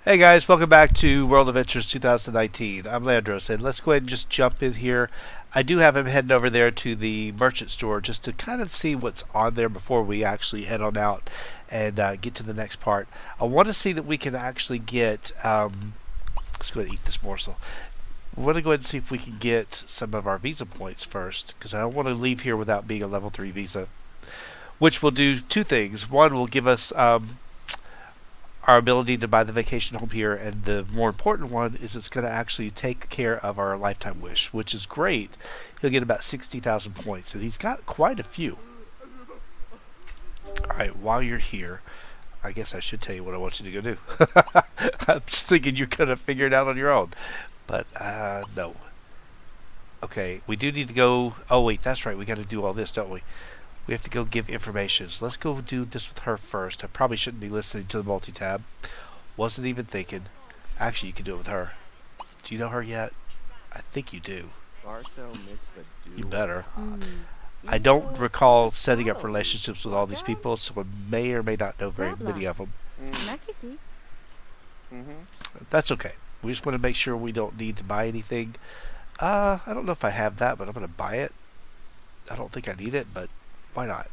Hey guys, welcome back to World Adventures 2019. I'm Landros, and let's go ahead and just jump in here. I do have him heading over there to the merchant store just to kind of see what's on there before we actually head on out and get to the next part. I want to see that we can actually get. Let's go ahead and eat this morsel. We want to go ahead and see if we can get some of our visa points first, because I don't want to leave here without being a level 3 visa. Which will do two things. One will give us our ability to buy the vacation home here, and the more important one is it's going to actually take care of our lifetime wish, which is great. He'll get about 60,000 points, and he's got quite a few. Alright, while you're here, I guess I should tell you what I want you to go do. I'm just thinking you're going to figure it out on your own. But, no. Okay, we do need to go... Oh, wait, that's right. We got to do all this, don't we? We have to go give information. So let's go do this with her first. I probably shouldn't be listening to the multi-tab. Wasn't even thinking. Actually, you can do it with her. Do you know her yet? I think you do. You better. I don't recall setting up relationships with all these people, so I may or may not know very many of them. That's okay. We just want to make sure we don't need to buy anything. I don't know if I have that, but I'm going to buy it. I don't think I need it, but why not?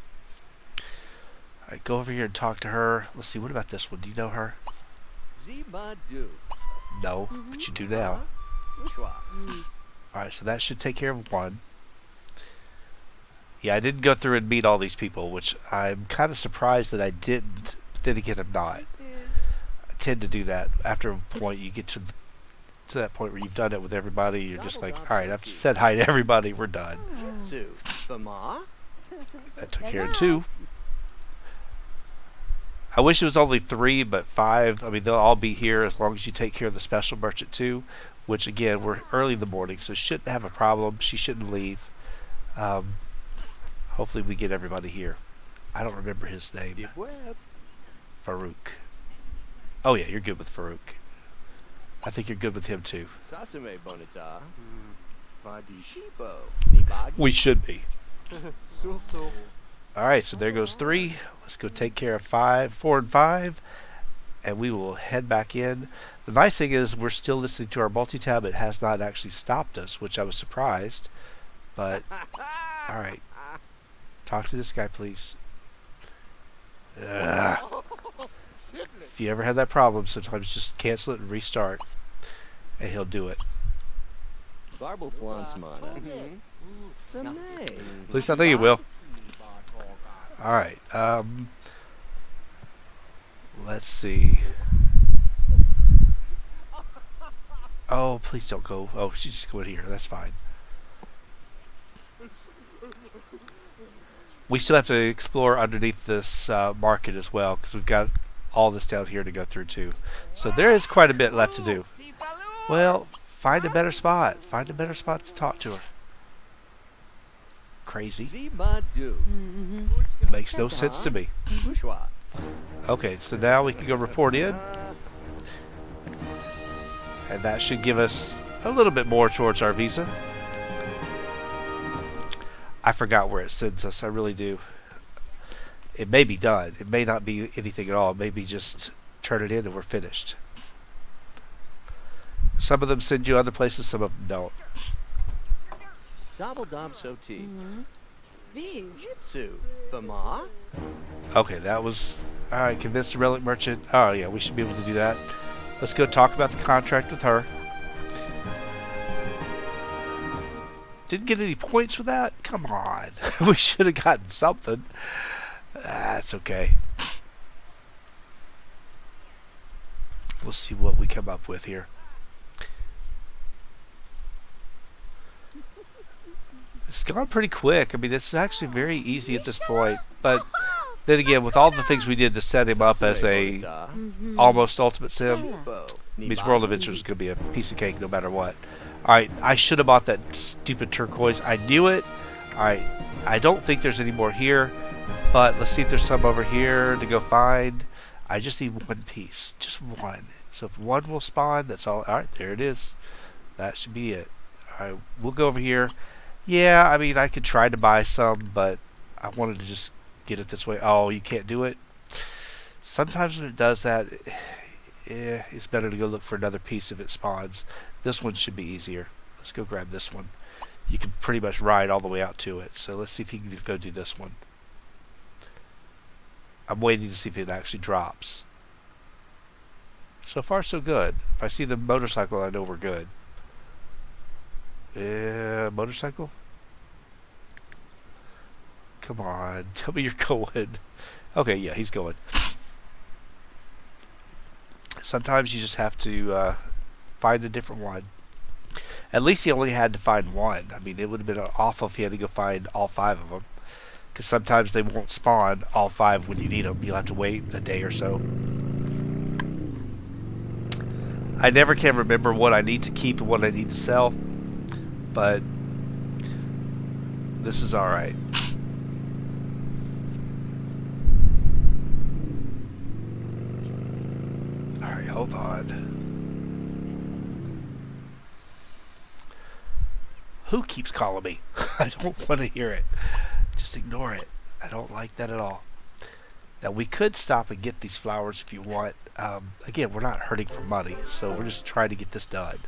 Alright, go over here and talk to her. Let's see, what about this one? Do you know her? No, but you do now. Alright, so that should take care of one. Yeah, I didn't go through and meet all these people, which I'm kind of surprised that I didn't. But then again, I'm not. I tend to do that. After a point, you get to that point where you've done it with everybody, you're just like, alright, I've said hi to everybody, we're done. That took care of two. I wish it was only 3, but 5. I mean, they'll all be here as long as you take care of the special merchant too, which again, we're early in the morning, so shouldn't have a problem. She shouldn't leave. Hopefully we get everybody here. I don't remember his name. Farouk. Oh yeah, you're good with Farouk. I think you're good with him too. We should be. Alright, so there goes 3. Let's go take care of 4 and 5. And we will head back in. The nice thing is we're still listening to our multi-tab. It has not actually stopped us, which I was surprised. But, alright. Talk to this guy, please. Ugh. If you ever have that problem, sometimes just cancel it and restart. And he'll do it. At least I think it will. Alright, let's see. Oh, please don't go. Oh, she's just going here. That's fine. We still have to explore underneath this market as well, because we've got all this down here to go through too. So there is quite a bit left to do. Well, find a better spot. Find a better spot to talk to her. Crazy. Makes no sense to me. Okay, so now we can go report in. And that should give us a little bit more towards our visa. I forgot where it sends us. I really do. It may be done. It may not be anything at all. It may be just turn it in and we're finished. Some of them send you other places, some of them don't. Okay, that was... Alright, convince the relic merchant. Oh yeah, we should be able to do that. Let's go talk about the contract with her. Didn't get any points for that? Come on. We should have gotten something. That's okay. We'll see what we come up with here. It's gone pretty quick. I mean, it's actually very easy at this point. But then again, with all the things we did to set him up as a almost ultimate sim, means World Adventures is going to be a piece of cake no matter what. Alright, I should have bought that stupid turquoise. I knew it. Alright, I don't think there's any more here. But let's see if there's some over here to go find. I just need one piece. Just one. So if one will spawn, that's all. Alright, there it is. That should be it. Alright, we'll go over here. Yeah, I mean, I could try to buy some, but I wanted to just get it this way. Oh, you can't do it? Sometimes when it does that, it's better to go look for another piece if it spawns. This one should be easier. Let's go grab this one. You can pretty much ride all the way out to it. So let's see if he can go do this one. I'm waiting to see if it actually drops. So far, so good. If I see the motorcycle, I know we're good. Motorcycle? Come on. Tell me you're going. Okay, yeah, he's going. Sometimes you just have to find a different one. At least he only had to find one. I mean, it would have been awful if he had to go find all 5 of them. Because sometimes they won't spawn all 5 when you need them. You'll have to wait a day or so. I never can remember what I need to keep and what I need to sell. But this is alright. Alright, hold on. Who keeps calling me? I don't want to hear it. Just ignore it. I don't like that at all. Now, we could stop and get these flowers if you want. Again, we're not hurting for money, so we're just trying to get this done.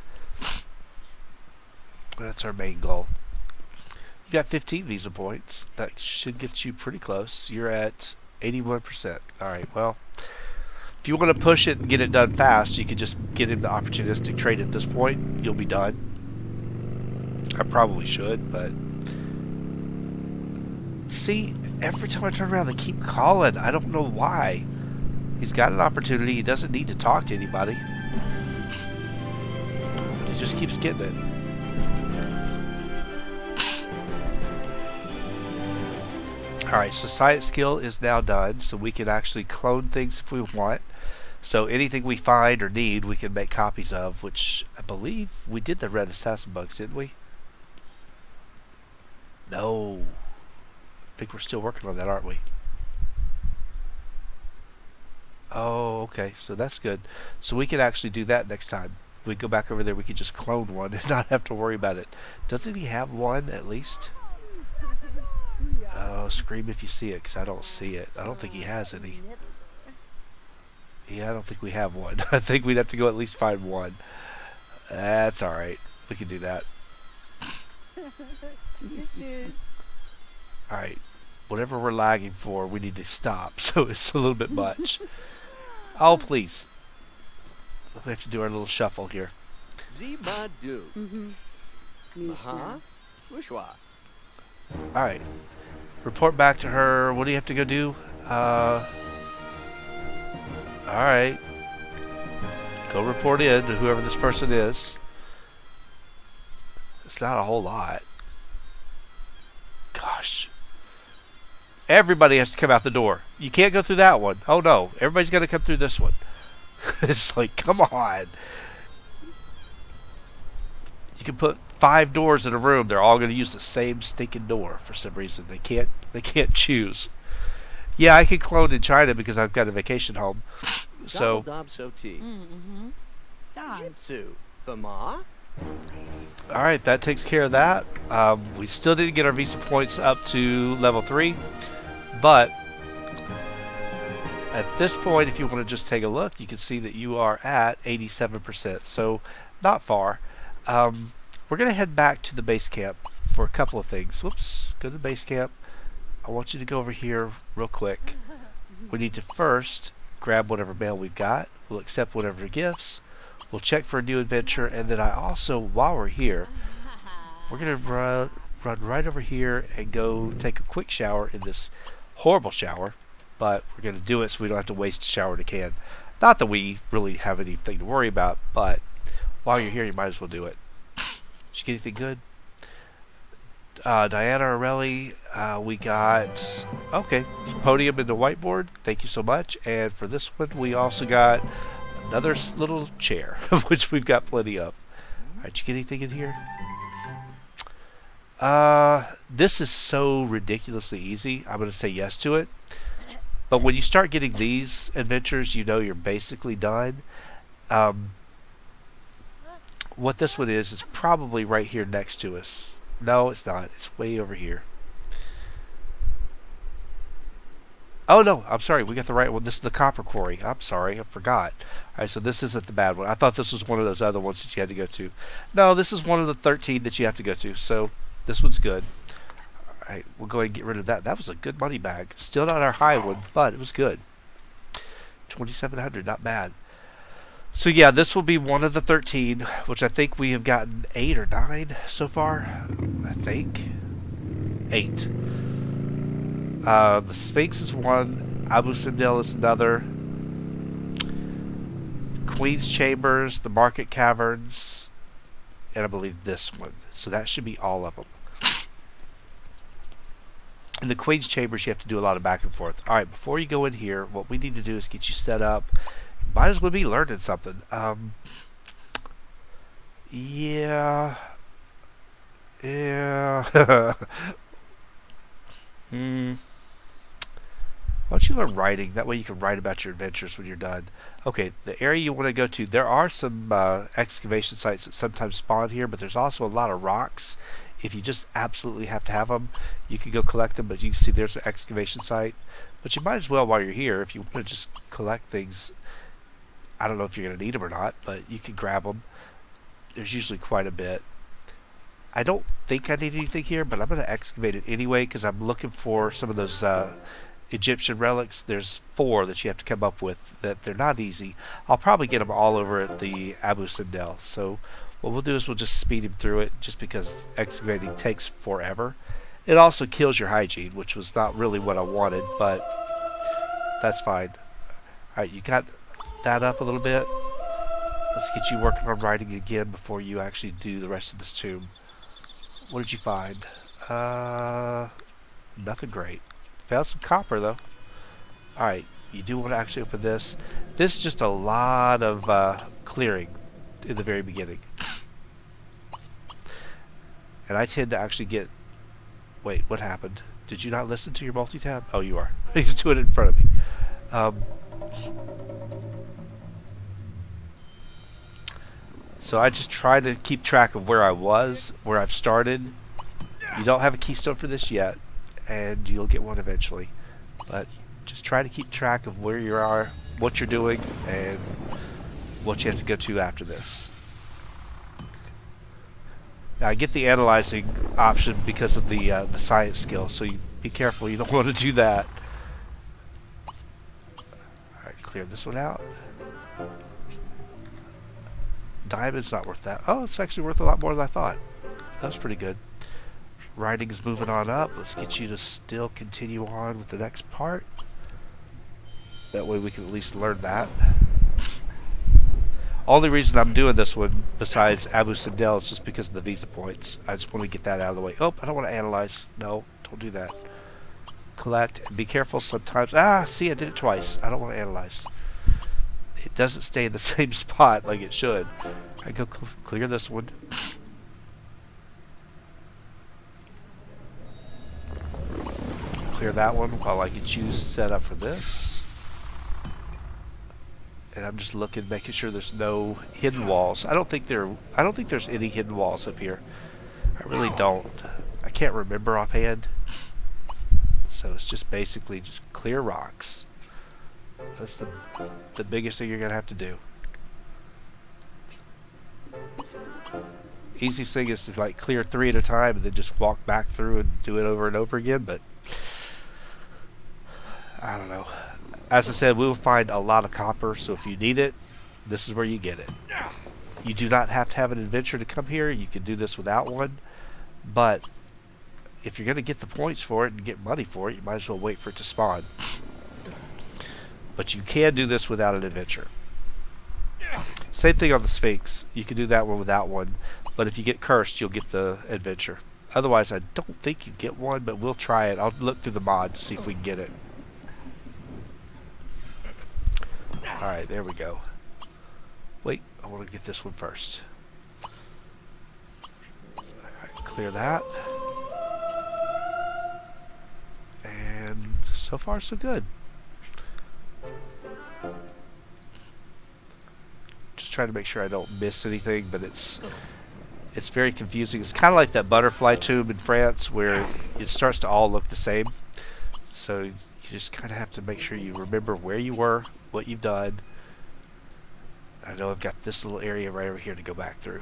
That's our main goal. You got 15 visa points. That should get you pretty close. You're at 81%. Alright, well, if you want to push it and get it done fast, you could just get him the opportunistic trade at this point. You'll be done. I probably should, but... See, every time I turn around, they keep calling. I don't know why. He's got an opportunity. He doesn't need to talk to anybody. But he just keeps getting it. Alright, so science skill is now done, so we can actually clone things if we want. So anything we find or need, we can make copies of, which I believe we did the red assassin bugs, didn't we? No. I think we're still working on that, aren't we? Oh, okay, so that's good. So we can actually do that next time. We go back over there, we could just clone one and not have to worry about it. Doesn't he have one at least? Oh, scream if you see it, because I don't see it. I don't think he has any. Yeah, I don't think we have one. I think we'd have to go at least find one. That's alright. We can do that. Alright. Whatever we're lagging for, we need to stop. So it's a little bit much. Oh, please. We have to do our little shuffle here. Alright. Report back to her. What do you have to go do? Alright. Go report in to whoever this person is. It's not a whole lot. Gosh. Everybody has to come out the door. You can't go through that one. Oh no. Everybody's got to come through this one. It's like, come on. You can put 5 doors in a room. They're all going to use the same stinking door for some reason. They can't choose. Yeah, I can clone in China because I've got a vacation home. So. Alright, that takes care of that. We still didn't get our visa points up to level 3. But at this point, if you want to just take a look, you can see that you are at 87%. So not far. We're going to head back to the base camp for a couple of things. Whoops, go to the base camp. I want you to go over here real quick. We need to first grab whatever mail we've got. We'll accept whatever gifts. We'll check for a new adventure. And then I also, while we're here, we're going to run right over here and go take a quick shower in this horrible shower. But we're going to do it so we don't have to waste a shower in a can. Not that we really have anything to worry about, but while you're here, you might as well do it. Did you get anything good? Diana Arelli, we got, okay, podium and the whiteboard. Thank you so much. And for this one, we also got another little chair, which we've got plenty of. Alright, did you get anything in here? This is so ridiculously easy. I'm going to say yes to it. But when you start getting these adventures, you know you're basically done. What this one is probably right here next to us. No, it's not. It's way over here. Oh no, I'm sorry. We got the right one. This is the copper quarry. I'm sorry, I forgot. All right, so this isn't the bad one. I thought this was one of those other ones that you had to go to. No, this is one of the 13 that you have to go to. So this one's good. All right, we'll go ahead and get rid of that. That was a good money bag. Still not our high one, but it was good. 2,700, not bad. So yeah, this will be one of the 13, which I think we have gotten 8 or 9 so far. I think 8. The Sphinx is one. Abu Simbel is another. Queen's Chambers, the Market Caverns, and I believe this one. So that should be all of them. In the Queen's Chambers, you have to do a lot of back and forth. All right, before you go in here, what we need to do is get you set up. You might as well be learning something. Yeah. Why don't you learn writing? That way you can write about your adventures when you're done. Okay, the area you want to go to, there are some excavation sites that sometimes spawn here, but there's also a lot of rocks. If you just absolutely have to have them, you can go collect them, but you can see there's an excavation site. But you might as well, while you're here, if you want to just collect things, I don't know if you're going to need them or not, but you can grab them. There's usually quite a bit. I don't think I need anything here, but I'm going to excavate it anyway because I'm looking for some of those Egyptian relics. There's 4 that you have to come up with that they're not easy. I'll probably get them all over at the Abu Simbel. So what we'll do is we'll just speed him through it just because excavating takes forever. It also kills your hygiene, which was not really what I wanted, but that's fine. Alright, you got that up a little bit. Let's get you working on writing again before you actually do the rest of this tomb. What did you find? Nothing great. Found some copper though. Alright, you do want to actually open this. This is just a lot of clearing in the very beginning. And I tend to actually get... Wait, what happened? Did you not listen to your multi-tab? Oh, you are. He's doing it in front of me. So I just try to keep track of where I was, where I've started. You don't have a keystone for this yet, and you'll get one eventually. But just try to keep track of where you are, what you're doing, and what you have to go to after this. Now I get the analyzing option because of the science skill, so you be careful. You don't want to do that. Alright, clear this one out. Diamond's not worth that. Oh, it's actually worth a lot more than I thought. That was pretty good. Writing's moving on up. Let's get you to still continue on with the next part. That way we can at least learn that. Only reason I'm doing this one, besides Abu Simbel, is just because of the visa points. I just want to get that out of the way. Oh, I don't want to analyze. No, don't do that. Collect. And be careful sometimes. Ah, see, I did it twice. I don't want to analyze. It doesn't stay in the same spot like it should. I go clear this one. Clear that one while I can choose setup for this. And I'm just looking, making sure there's no hidden walls. I don't think there's any hidden walls up here. I really don't. I can't remember offhand. So it's just basically just clear rocks. That's the biggest thing you're gonna have to do. Easiest thing is to like clear 3 at a time and then just walk back through and do it over and over again, but I don't know. As I said, we will find a lot of copper, so if you need it, this is where you get it. You do not have to have an adventure to come here. You can do this without one, but if you're going to get the points for it and get money for it, you might as well wait for it to spawn. But you can do this without an adventure. Same thing on the Sphinx. You can do that one without one, but if you get cursed, you'll get the adventure. Otherwise, I don't think you get one, but we'll try it. I'll look through the mod to see if we can get it. Alright, there we go. Wait, I want to get this one first. Alright, clear that. And so far so good. Just trying to make sure I don't miss anything, but it's very confusing. It's kind of like that butterfly tomb in France where it starts to all look the same. So you You just kind of have to make sure you remember where you were, what you've done. I know I've got this little area right over here to go back through,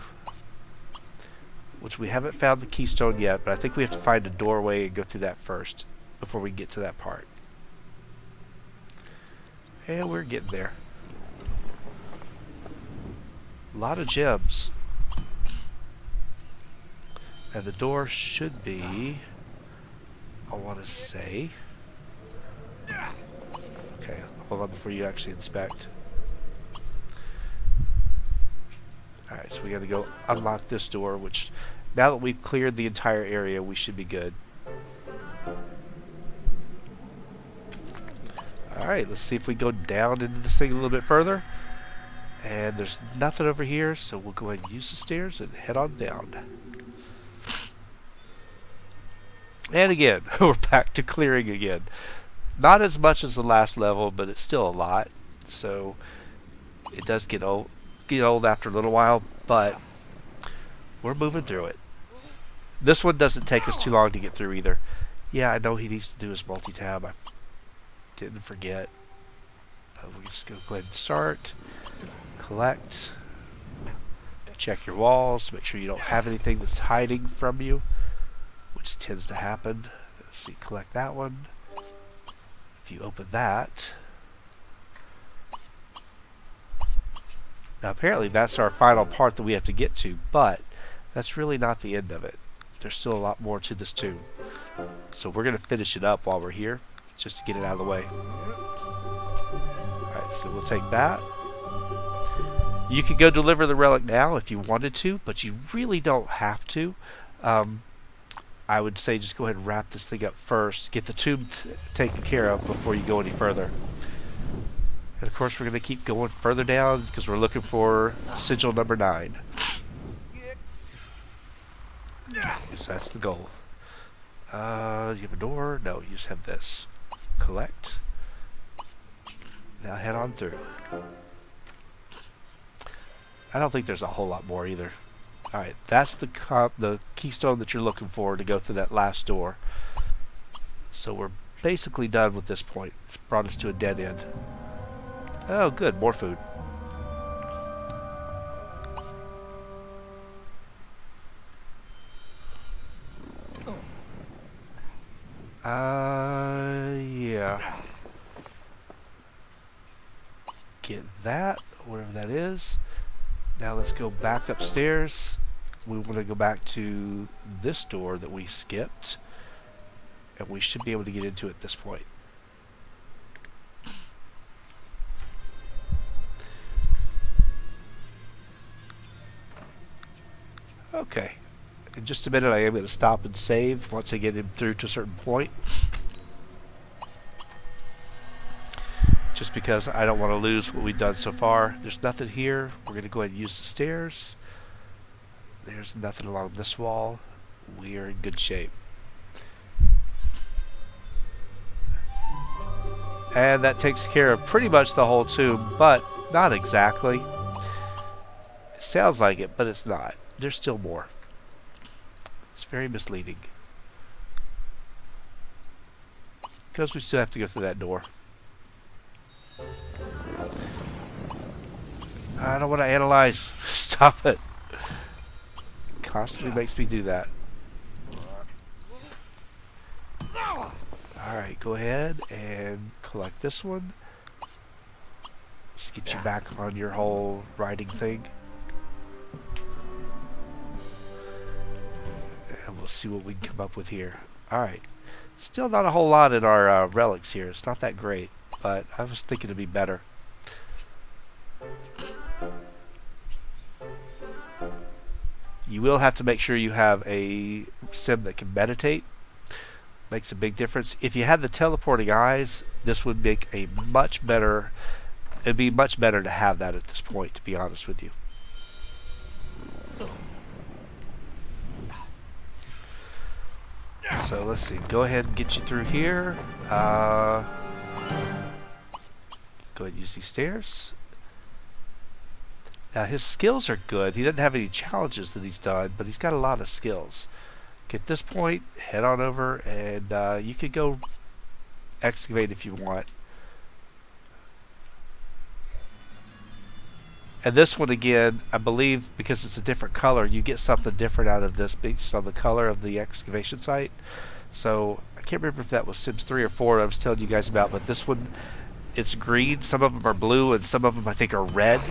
which we haven't found the keystone yet, but I think we have to find a doorway and go through that first before we get to that part. And we're getting there. A lot of gems. And the door should be, I want to say, okay, hold on before you actually inspect. Alright, so we got to go unlock this door, which now that we've cleared the entire area, we should be good. Alright, let's see if we go down into this thing a little bit further. And there's nothing over here, so we'll go ahead and use the stairs and head on down. And again, we're back to clearing again. Not as much as the last level, but it's still a lot. So it does get old after a little while, but we're moving through it. This one doesn't take us too long to get through either. Yeah, I know he needs to do his multi-tab. I didn't forget. We're just going to go ahead and start. Collect. Check your walls. Make sure you don't have anything that's hiding from you, which tends to happen. So you collect that one. If you open that, now apparently that's our final part that we have to get to, but that's really not the end of it. There's still a lot more to this tomb. So we're going to finish it up while we're here, just to get it out of the way. Alright, so we'll take that. You could go deliver the relic now if you wanted to, but you really don't have to. I would say just go ahead and wrap this thing up first. Get the tomb taken care of before you go any further. And of course we're going to keep going further down because we're looking for sigil number 9. So that's the goal. Do you have a door? No, you just have this. Collect. Now head on through. I don't think there's a whole lot more either. Alright, that's the keystone that you're looking for to go through that last door. So we're basically done with this point. It's brought us to a dead end. Oh good, more food. Yeah. Get that, whatever that is. Now let's go back upstairs. We want to go back to this door that we skipped. And we should be able to get into it at this point. Okay. In just a minute I am going to stop and save once I get him through to a certain point. Just because I don't want to lose what we've done so far. There's nothing here. We're going to go ahead and use the stairs. There's nothing along this wall. We are in good shape. And that takes care of pretty much the whole tomb, but not exactly. It sounds like it, but it's not. There's still more. It's very misleading. Because we still have to go through that door. I don't want to analyze. Stop it. Constantly makes me do that. Alright, go ahead and collect this one. Just get you back on your whole riding thing. And we'll see what we can come up with here. Alright. Still not a whole lot in our relics here. It's not that great. But I was thinking it'd be better. You will have to make sure you have a sim that can meditate. Makes a big difference. If you had the teleporting eyes, this would make a much better. It'd be much better to have that at this point, to be honest with you. So let's see. Go ahead and get you through here. Go ahead and use these stairs. Now his skills are good. He doesn't have any challenges that he's done, but he's got a lot of skills. At this point, head on over and you could go excavate if you want. And this one again, I believe because it's a different color, you get something different out of this based on the color of the excavation site. So I can't remember if that was Sims 3 or 4 I was telling you guys about, but this one, it's green. Some of them are blue, and some of them I think are red.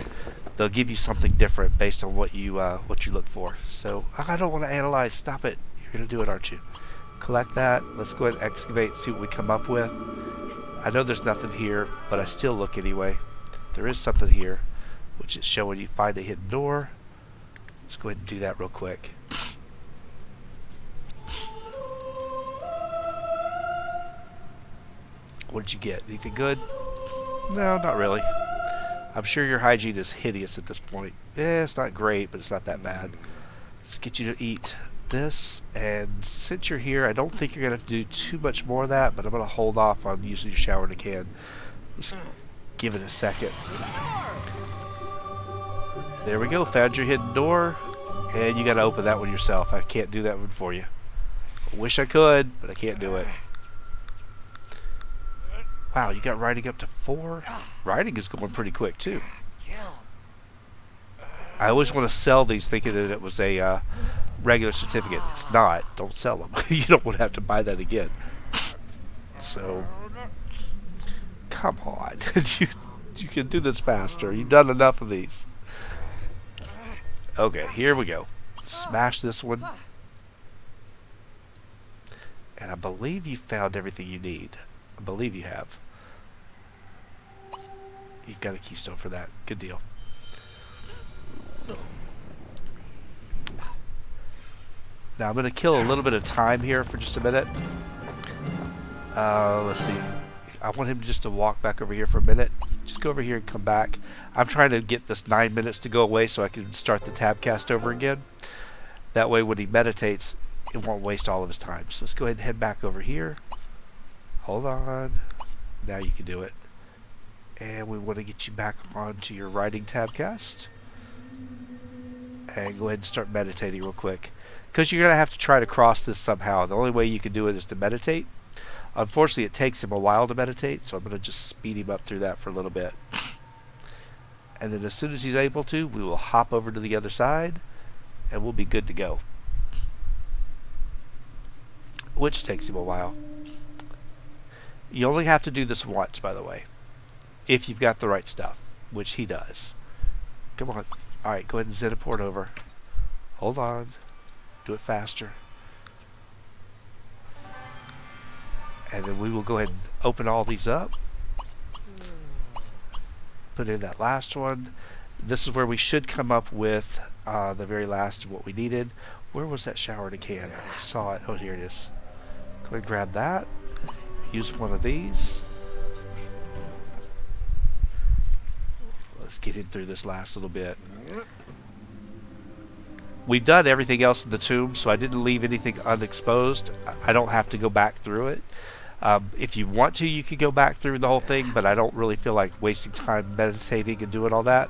They'll give you something different based on what you look for. So I don't want to analyze. Stop it. You're gonna do it, aren't you? Collect that. Let's go ahead and excavate and see what we come up with. I know there's nothing here, but I still look anyway. There is something here, which is showing you find a hidden door. Let's go ahead and do that real quick. What did you get? Anything good? No, not really. I'm sure your hygiene is hideous at this point. Yeah, it's not great, but it's not that bad. Let's get you to eat this, and since you're here, I don't think you're going to have to do too much more of that, but I'm going to hold off on using your shower in a can. Just give it a second. There we go, found your hidden door, and you got to open that one yourself. I can't do that one for you. I wish I could, but I can't do it. Wow, you got writing up to 4? Writing is going pretty quick, too. I always want to sell these thinking that it was a regular certificate. It's not. Don't sell them. You don't want to have to buy that again. So, come on. You can do this faster. You've done enough of these. Okay, here we go. Smash this one. And I believe you found everything you need. I believe you have. You've got a keystone for that. Good deal. Now I'm going to kill a little bit of time here for just a minute. Let's see. I want him just to walk back over here for a minute. Just go over here and come back. I'm trying to get this 9 minutes to go away so I can start the tabcast over again. That way when he meditates, it won't waste all of his time. So let's go ahead and head back over here. Hold on. Now you can do it. And we want to get you back onto your writing tabcast. And go ahead and start meditating real quick. Because you're going to have to try to cross this somehow. The only way you can do it is to meditate. Unfortunately, it takes him a while to meditate, so I'm going to just speed him up through that for a little bit. And then as soon as he's able to, we will hop over to the other side, and we'll be good to go. Which takes him a while. You only have to do this once, by the way, if you've got the right stuff, which he does. Come on. Alright, go ahead and Zeniport over. Hold on. Do it faster. And then we will go ahead and open all these up. Put in that last one. This is where we should come up with the very last of what we needed. Where was that shower in a can? I saw it. Oh, here it is. Go ahead and grab that. Use one of these. Let's get in through this last little bit. We've done everything else in the tomb, so I didn't leave anything unexposed. I don't have to go back through it. If you want to, you can go back through the whole thing, but I don't really feel like wasting time meditating and doing all that.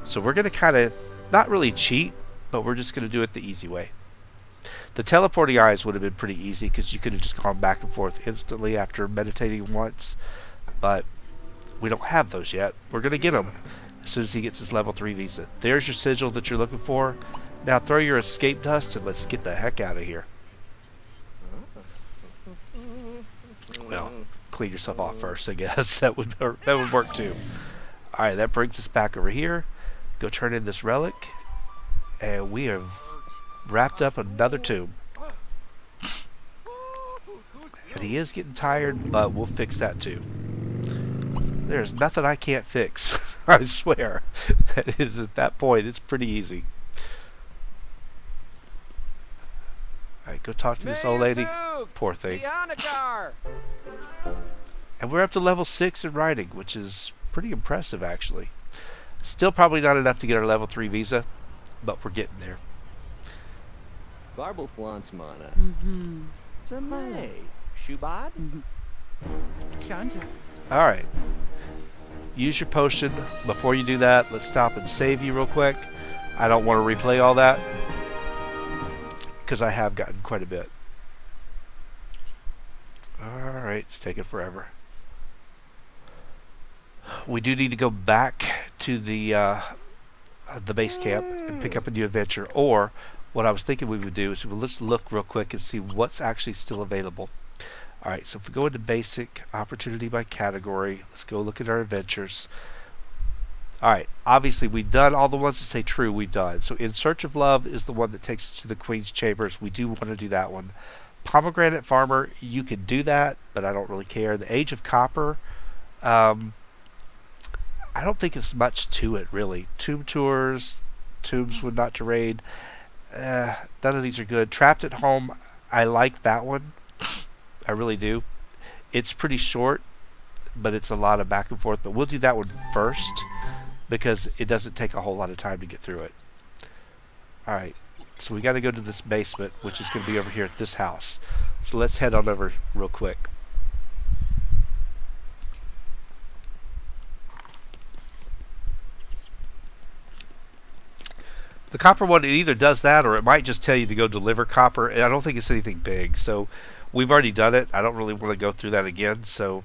So we're going to kind of, not really cheat, but we're just going to do it the easy way. The teleporting eyes would have been pretty easy because you could have just gone back and forth instantly after meditating once, but we don't have those yet. We're going to get them as soon as he gets his level 3 visa. There's your sigil that you're looking for. Now throw your escape dust and let's get the heck out of here. Well, clean yourself off first, I guess. That would work too. Alright, that brings us back over here. Go turn in this relic. And we have wrapped up another tomb. And he is getting tired, but we'll fix that too. There's nothing I can't fix. I swear. That is, at that point, it's pretty easy. Alright, go talk to this old lady. Poor thing. And we're up to level 6 in writing, which is pretty impressive, actually. Still probably not enough to get our level 3 visa, but we're getting there. Garboflance mana. Mm-hmm. Hey, Shubad? Alright. Use your potion. Before you do that, let's stop and save you real quick. I don't want to replay all that, because I have gotten quite a bit. Alright. Alright, it's taking forever. We do need to go back to the base camp and pick up a new adventure. Or what I was thinking we would do is let's look real quick and see what's actually still available. Alright, so if we go into basic, opportunity by category, let's go look at our adventures. Alright, obviously we've done all the ones that say true, we've done. So In Search of Love is the one that takes us to the Queen's Chambers. We do want to do that one. Pomegranate Farmer, you could do that, but I don't really care. The Age of Copper, I don't think it's much to it, really. Tomb Tours, Tombs Would Not to Raid, none of these are good. Trapped at Home, I like that one. I really do. It's pretty short, but it's a lot of back and forth. But we'll do that one first because it doesn't take a whole lot of time to get through it. Alright, so we got to go to this basement, which is going to be over here at this house. So let's head on over real quick. The copper one, it either does that or it might just tell you to go deliver copper. And I don't think it's anything big. So we've already done it. I don't really want to go through that again. So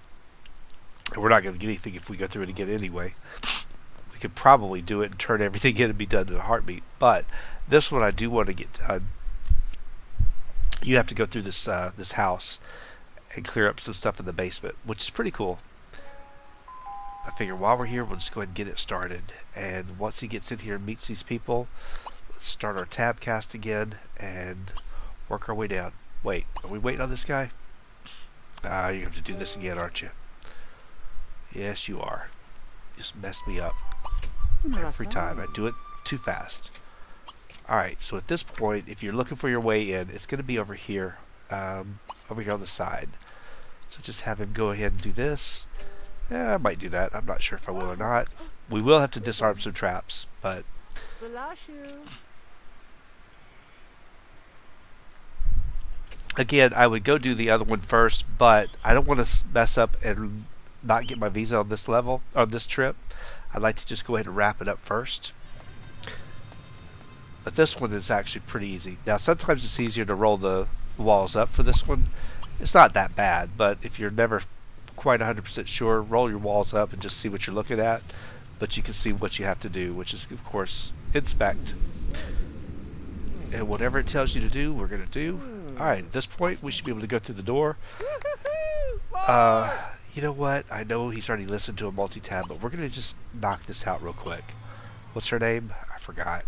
we're not going to get anything if we go through it again anyway. We could probably do it and turn everything in and be done in a heartbeat. But this one I do want to get done. You have to go through this this house and clear up some stuff in the basement, which is pretty cool. I figure while we're here, we'll just go ahead and get it started. And once he gets in here and meets these people, let's start our tab cast again and work our way down. Wait, are we waiting on this guy? You have to do this again, aren't you? Yes, you are. You just messed me up every time. I do it too fast. Alright, so at this point, if you're looking for your way in, it's going to be over here. Over here on the side. So just have him go ahead and do this. Yeah, I might do that. I'm not sure if I will or not. We will have to disarm some traps, but... Again, I would go do the other one first, but I don't want to mess up and not get my visa on this level, on this trip. I'd like to just go ahead and wrap it up first. But this one is actually pretty easy. Now, sometimes it's easier to roll the walls up for this one. It's not that bad, but if you're never quite 100% sure, roll your walls up and just see what you're looking at. But you can see what you have to do, which is, of course, inspect. And whatever it tells you to do, we're going to do. Alright, at this point, we should be able to go through the door. You know what? I know he's already listened to a multi-tab, but we're going to just knock this out real quick. What's her name? I forgot.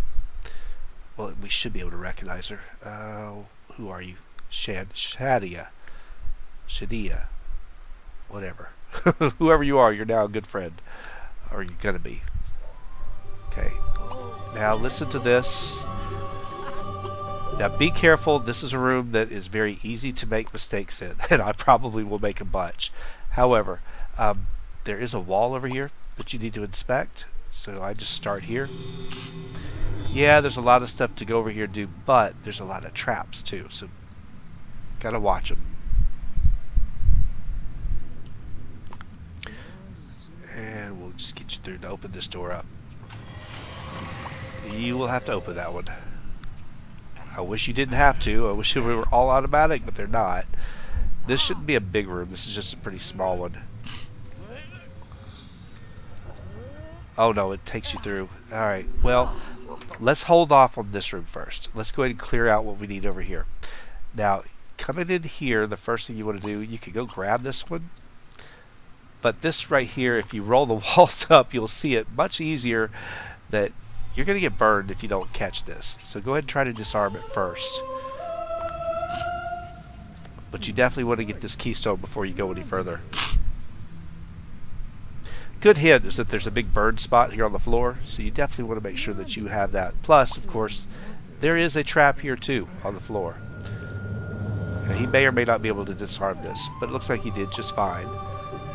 Well, we should be able to recognize her. Who are you? Shadia. Whatever. Whoever you are, you're now a good friend. Or you're going to be. Okay. Now listen to this. Now be careful. This is a room that is very easy to make mistakes in. And I probably will make a bunch. However, there is a wall over here that you need to inspect. So I just start here. Yeah, there's a lot of stuff to go over here and do. But there's a lot of traps too. So gotta watch them. And we'll just get you through to open this door up. You will have to open that one. I wish you didn't have to. I wish we were all automatic, but they're not. This shouldn't be a big room. This is just a pretty small one. Oh no, it takes you through. Alright, well, let's hold off on this room first. Let's go ahead and clear out what we need over here. Now, coming in here, the first thing you want to do, you can go grab this one. But this right here, if you roll the walls up, you'll see it much easier that you're going to get burned if you don't catch this. So go ahead and try to disarm it first. But you definitely want to get this keystone before you go any further. Good hint is that there's a big burn spot here on the floor, so you definitely want to make sure that you have that. Plus, of course, there is a trap here too on the floor. And he may or may not be able to disarm this, but it looks like he did just fine.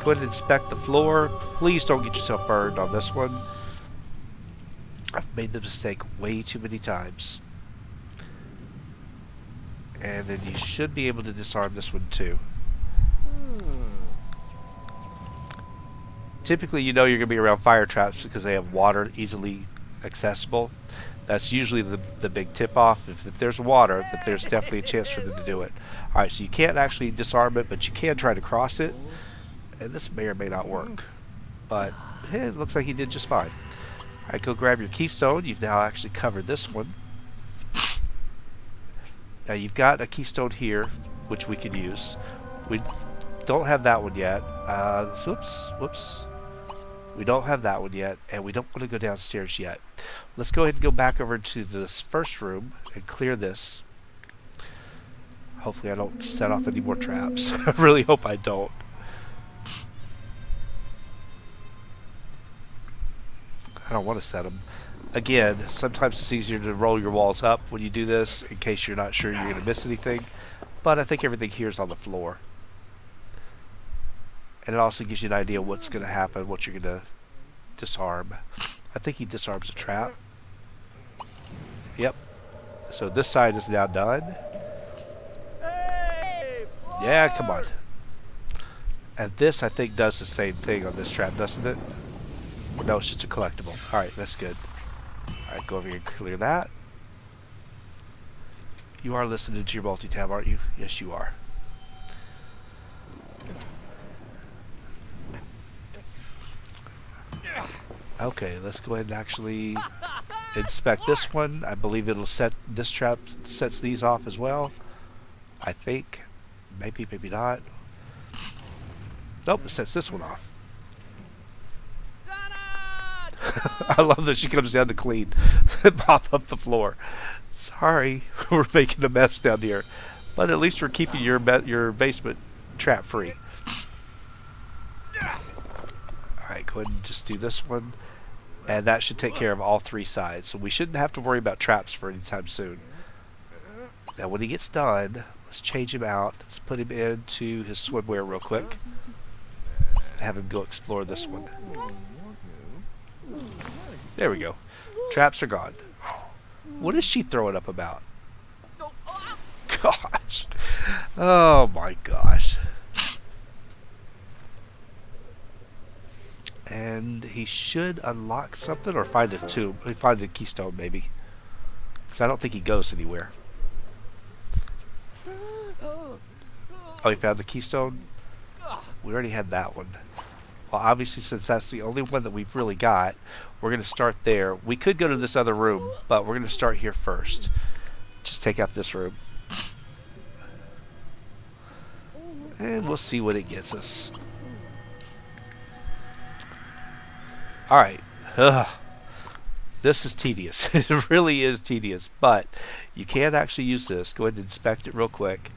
Go ahead and inspect the floor. Please don't get yourself burned on this one. I've made the mistake way too many times. And then you should be able to disarm this one too. Typically, you know you're going to be around fire traps because they have water easily accessible. That's usually the big tip off. If there's water, that there's definitely a chance for them to do it. Alright, so you can't actually disarm it, but you can try to cross it. And this may or may not work. But it looks like he did just fine. Alright, go grab your keystone. You've now actually covered this one. Now you've got a keystone here, which we could use. We don't have that one yet. Whoops. We don't have that one yet, and we don't want to go downstairs yet. Let's go ahead and go back over to this first room and clear this. Hopefully I don't set off any more traps. I really hope I don't. I don't want to set them. Again, sometimes it's easier to roll your walls up when you do this in case you're not sure you're going to miss anything. But I think everything here is on the floor. And it also gives you an idea what's going to happen, what you're going to disarm. I think he disarms a trap. Yep. So this side is now done. Yeah, come on. And this, I think, does the same thing on this trap, doesn't it? No, it's just a collectible. Alright, that's good. Alright, go over here and clear that. You are listening to your multi-tab, aren't you? Yes, you are. Okay, let's go ahead and actually inspect this one. I believe it'll set this trap, sets these off as well. I think. Maybe, maybe not. Nope, it sets this one off. I love that she comes down to clean and mop up the floor. Sorry, we're making a mess down here. But at least we're keeping your basement trap free. Alright, go ahead and just do this one. And that should take care of all three sides. So we shouldn't have to worry about traps for any time soon. Now when he gets done, let's change him out. Let's put him into his swimwear real quick. And have him go explore this one. There we go. Traps are gone. What is she throwing up about? Gosh. Oh my gosh. And he should unlock something or find a tomb. Find a keystone maybe. Because I don't think he goes anywhere. Oh, he found the keystone? We already had that one. Well, obviously, since that's the only one that we've really got, we're going to start there. We could go to this other room, but we're going to start here first. Just take out this room. And we'll see what it gets us. Alright. This is tedious. It really is tedious, but you can actually use this. Go ahead and inspect it real quick.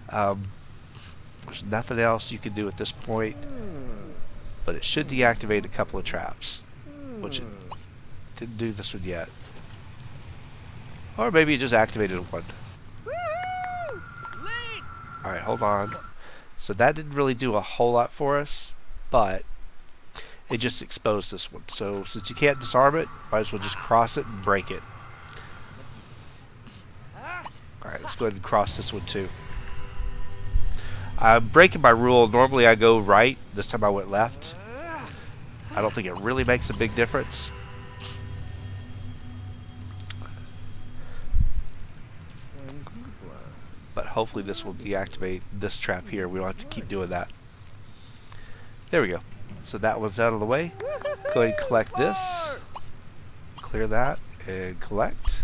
There's nothing else you can do at this point. But it should deactivate a couple of traps, which it didn't do this one yet. Or maybe it just activated one. Alright, hold on. So that didn't really do a whole lot for us, but it just exposed this one. So since you can't disarm it, might as well just cross it and break it. Alright, let's go ahead and cross this one too. I'm breaking my rule. Normally I go right. This time I went left. I don't think it really makes a big difference. But hopefully this will deactivate this trap here. We don't have to keep doing that. There we go. So that one's out of the way. Go ahead and collect this. Clear that and collect.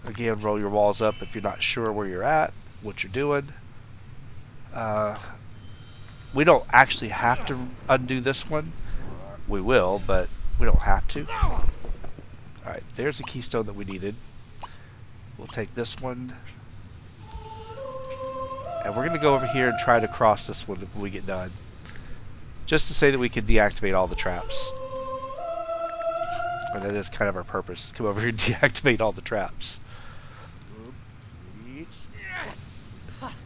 Again, roll your walls up if you're not sure where you're at, what you're doing. We don't actually have to undo this one. We will, but we don't have to. Alright, there's the keystone that we needed. We'll take this one. And we're going to go over here and try to cross this one when we get done. Just to say that we can deactivate all the traps. And that is kind of our purpose, is come over here and deactivate all the traps.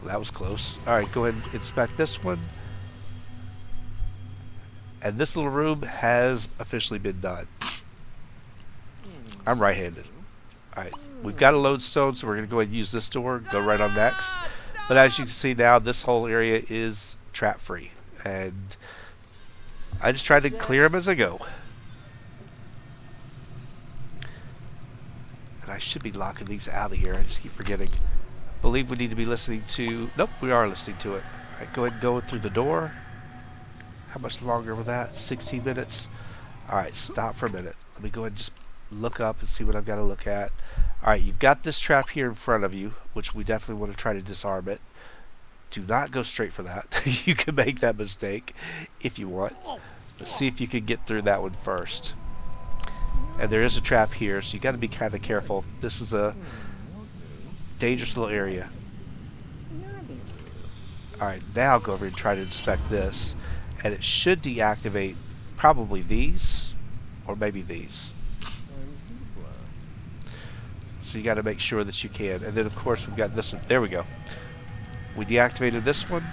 That was close. Alright, go ahead and inspect this one. And this little room has officially been done. I'm right-handed. Alright, we've got a lodestone, so we're going to go ahead and use this door, go right on next. But as you can see now, this whole area is trap-free. And I just try to clear them as I go. I should be locking these out of here. I just keep forgetting. Believe we need to be listening to... Nope, we are listening to it. Alright, go ahead and go through the door. How much longer was that? 16 minutes? Alright, stop for a minute. Let me go ahead and just look up and see what I've got to look at. Alright, you've got this trap here in front of you, which we definitely want to try to disarm it. Do not go straight for that. You can make that mistake if you want. But see if you can get through that one first. And there is a trap here, so you got to be kind of careful. This is a dangerous little area. Alright, now go over and try to inspect this. And it should deactivate probably these, or maybe these. So you got to make sure that you can. And then of course we've got this one. There we go. We deactivated this one.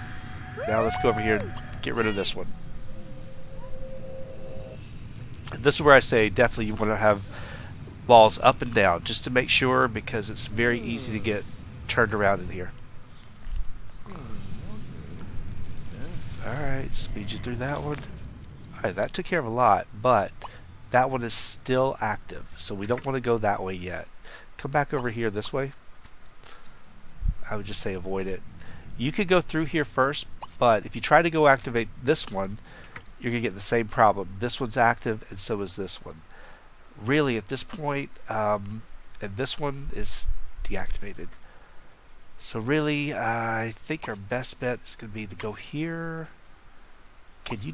Now let's go over here and get rid of this one. And this is where I say definitely you want to have walls up and down just to make sure, because it's very easy to get turned around in here. Alright, speed you through that one. Alright, that took care of a lot, but that one is still active, so we don't want to go that way yet. Come back over here this way. I would just say avoid it. You could go through here first, but if you try to go activate this one, you're going to get the same problem. This one's active, and so is this one. Really, at this point, and this one is deactivated. So really, I think our best bet is going to be to go here. Can you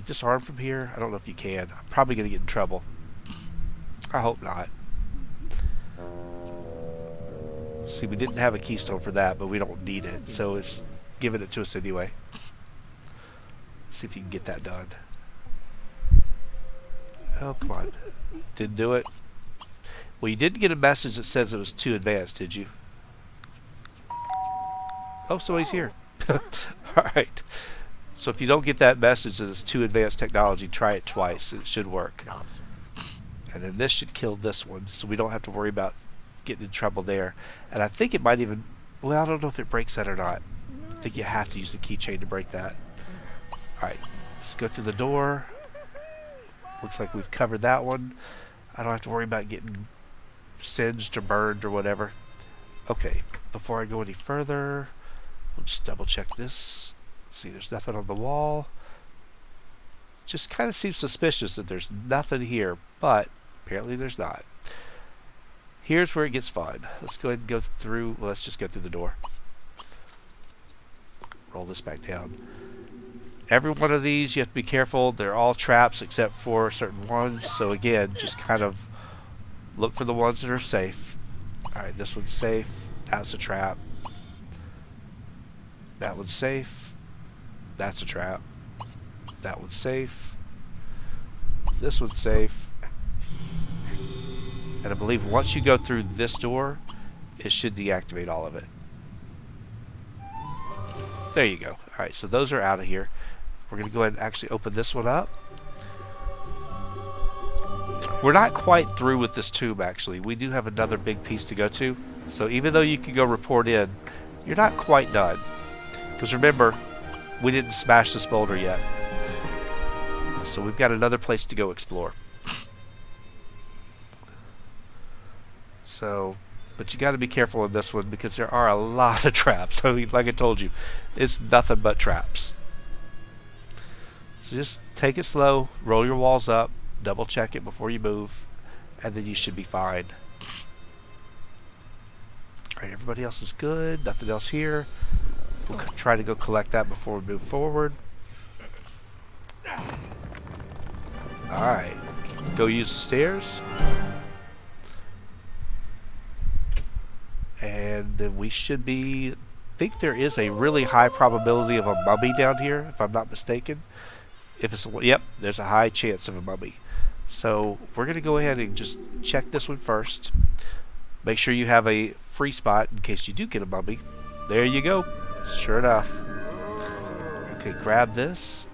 disarm from here? I don't know if you can. I'm probably going to get in trouble. I hope not. See, we didn't have a keystone for that, but we don't need it, so it's giving it to us anyway. See if you can get that done. Oh, come on. Didn't do it. Well, you didn't get a message that says it was too advanced, did you? Oh, somebody's here. Alright. So if you don't get that message that it's too advanced technology, try it twice. It should work. And then this should kill this one, so we don't have to worry about getting in trouble there. And I think it might even... Well, I don't know if it breaks that or not. I think you have to use the keychain to break that. Alright. Let's go through the door. Looks like we've covered that one. I don't have to worry about getting singed or burned or whatever. Okay. Before I go any further... We'll just double check this. See, there's nothing on the wall. Just kind of seems suspicious that there's nothing here, but apparently there's not. Here's where it gets fun. Let's go ahead and go through. Well, let's just go through the door. Roll this back down. Every one of these, you have to be careful. They're all traps except for certain ones. So again, just kind of look for the ones that are safe. Alright, this one's safe. That's a trap. That one's safe. That's a trap. That one's safe. This one's safe. And I believe once you go through this door, it should deactivate all of it. There you go. Alright, so those are out of here. We're going to go ahead and actually open this one up. We're not quite through with this tomb, actually. We do have another big piece to go to. So even though you can go report in, you're not quite done. Because remember, we didn't smash this boulder yet. So we've got another place to go explore. So, but you got to be careful in this one because there are a lot of traps. I mean, like I told you, it's nothing but traps. So just take it slow, roll your walls up, double check it before you move, and then you should be fine. Alright, everybody else is good, nothing else here. We'll try to go collect that before we move forward. Alright, go use the stairs. And then we should be... I think there is a really high probability of a mummy down here, if I'm not mistaken. If it's yep, there's a high chance of a mummy. So we're going to go ahead and just check this one first. Make sure you have a free spot in case you do get a mummy. There you go. Sure enough. Okay, grab this.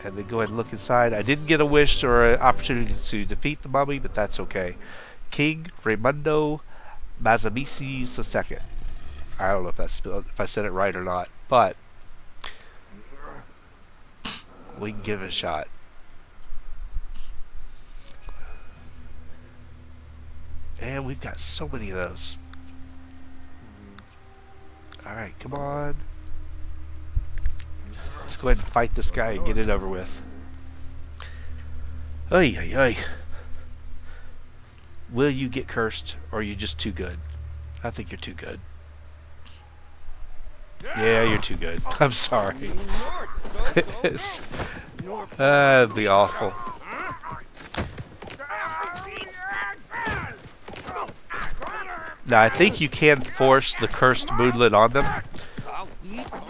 And then go ahead and look inside. I didn't get a wish or an opportunity to defeat the mummy, but that's okay. King Raimundo Mazamises II. I don't know if that's if I said it right or not, but we can give it a shot. And we've got so many of those. Alright, come on. Let's go ahead and fight this guy and get it over with. Oy, oy, oy. Will you get cursed, or are you just too good? I think you're too good. Yeah, you're too good. I'm sorry. That'd be awful. Now, I think you can force the cursed moonlit on them,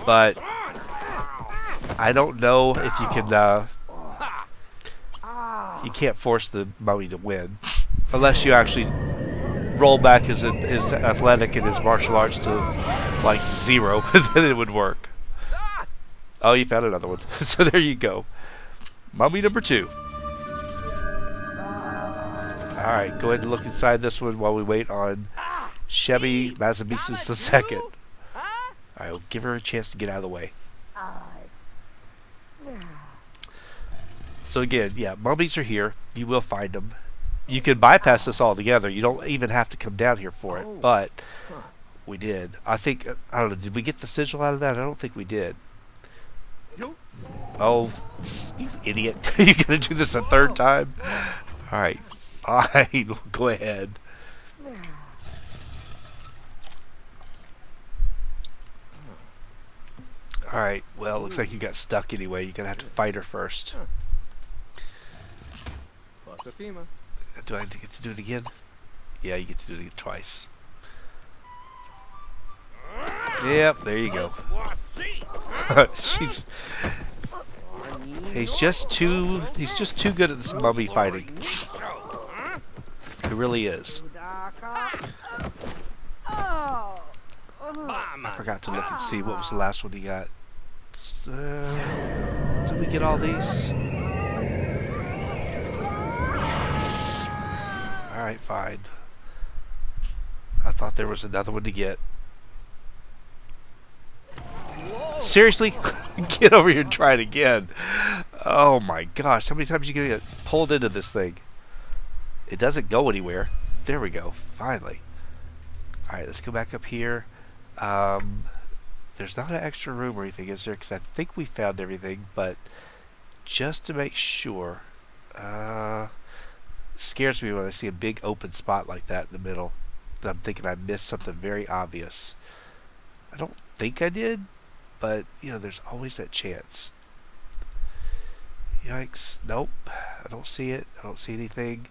but I don't know if you can. You can't force the mummy to win unless you actually roll back his athletic and his martial arts to like 0. Then it would work. Oh, you found another one. So there you go. Mummy number 2. Alright, go ahead and look inside this one while we wait on Chevy Mazamesis II. Alright, we'll give her a chance to get out of the way. So again, yeah, mummies are here. You will find them. You can bypass this altogether. You don't even have to come down here for it. But we did. I think, I don't know, did we get the sigil out of that? I don't think we did. Oh, you idiot. You're going to do this a 3rd time? Alright, fine. Go ahead. Alright, well, looks like you got stuck anyway. You're going to have to fight her first. Do I get to do it again? Yeah, you get to do it again twice. Yep, there you go. He's just too good at this mummy fighting. He really is. I forgot to look and see what was the last one he got. Did we get all these? Alright, fine. I thought there was another one to get. Seriously? Get over here and try it again. Oh my gosh, how many times are you going to get pulled into this thing? It doesn't go anywhere. There we go, finally. Alright, let's go back up here. There's not an extra room or anything, is there? Because I think we found everything, but just to make sure, scares me when I see a big open spot like that in the middle. I'm thinking I missed something very obvious. I don't think I did, but you know, there's always that chance. Yikes. Nope. I don't see it. I don't see anything.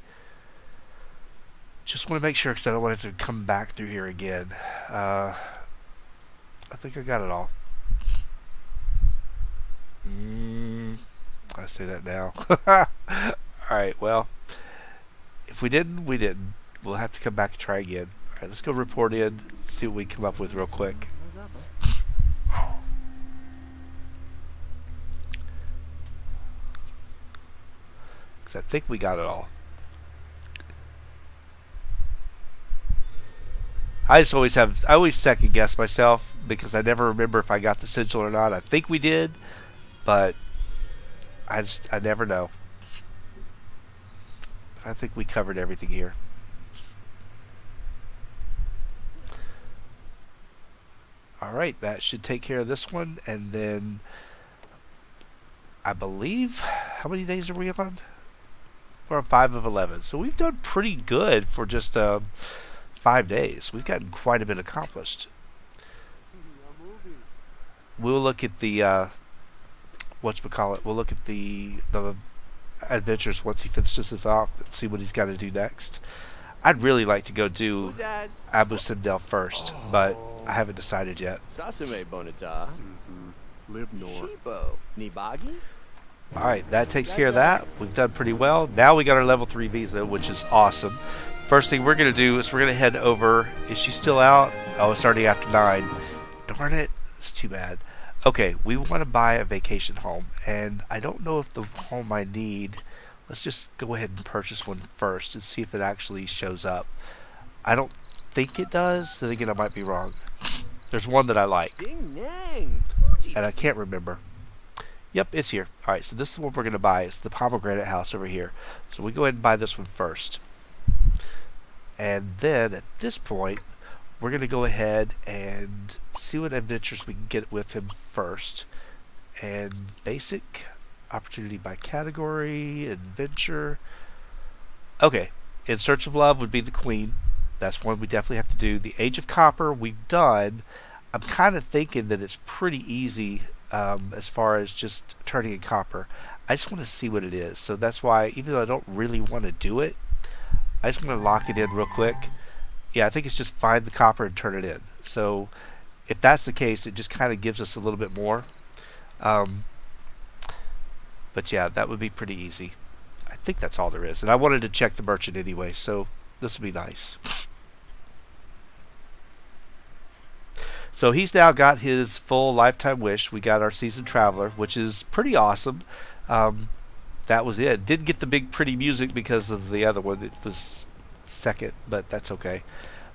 Just want to make sure because I don't want to have to come back through here again. I think I got it all. I say that now. Alright, well. If we didn't, we didn't. We'll have to come back and try again. Alright, let's go report in, see what we come up with real quick. Because I think we got it all. I always second guess myself because I never remember if I got the sigil or not. I think we did, but I never know. I think we covered everything here. Alright, that should take care of this one, and then I believe, how many days are we on? We're on 5 of 11, so we've done pretty good for just 5 days. We've gotten quite a bit accomplished. We'll look at the whatchamacallit, we'll look at the adventures once he finishes this off and see what he's got to do next. I'd really like to go do Abu Simbel first, but I haven't decided yet. Sasume Bonita. Live north. Shibo. Nibagi? Alright, that takes care of that. We've done pretty well. Now we got our level 3 visa, which is awesome. First thing we're going to do is we're going to head over. Is she still out? Oh, it's already after 9. Darn it. It's too bad. Okay, we want to buy a vacation home, and I don't know if the home I need. Let's just go ahead and purchase one first and see if it actually shows up. I don't think it does. Then again, I might be wrong. There's one that I like, and I can't remember. Yep, it's here. Alright, so this is what we're going to buy. It's the pomegranate house over here. So we go ahead and buy this one first. And then at this point, we're going to go ahead and see what adventures we can get with him first. And basic, opportunity by category, adventure. Okay, In Search of Love would be the Queen. That's one we definitely have to do. The Age of Copper we've done. I'm kind of thinking that it's pretty easy as far as just turning in copper. I just want to see what it is. So that's why, even though I don't really want to do it, I just want to lock it in real quick. Yeah, I think it's just find the copper and turn it in. So if that's the case, it just kind of gives us a little bit more. But yeah, that would be pretty easy. I think that's all there is. And I wanted to check the merchant anyway, so this will be nice. So he's now got his full lifetime wish. We got our seasoned traveler, which is pretty awesome. That was it. Didn't get the big pretty music because of the other one. It was second, but that's okay.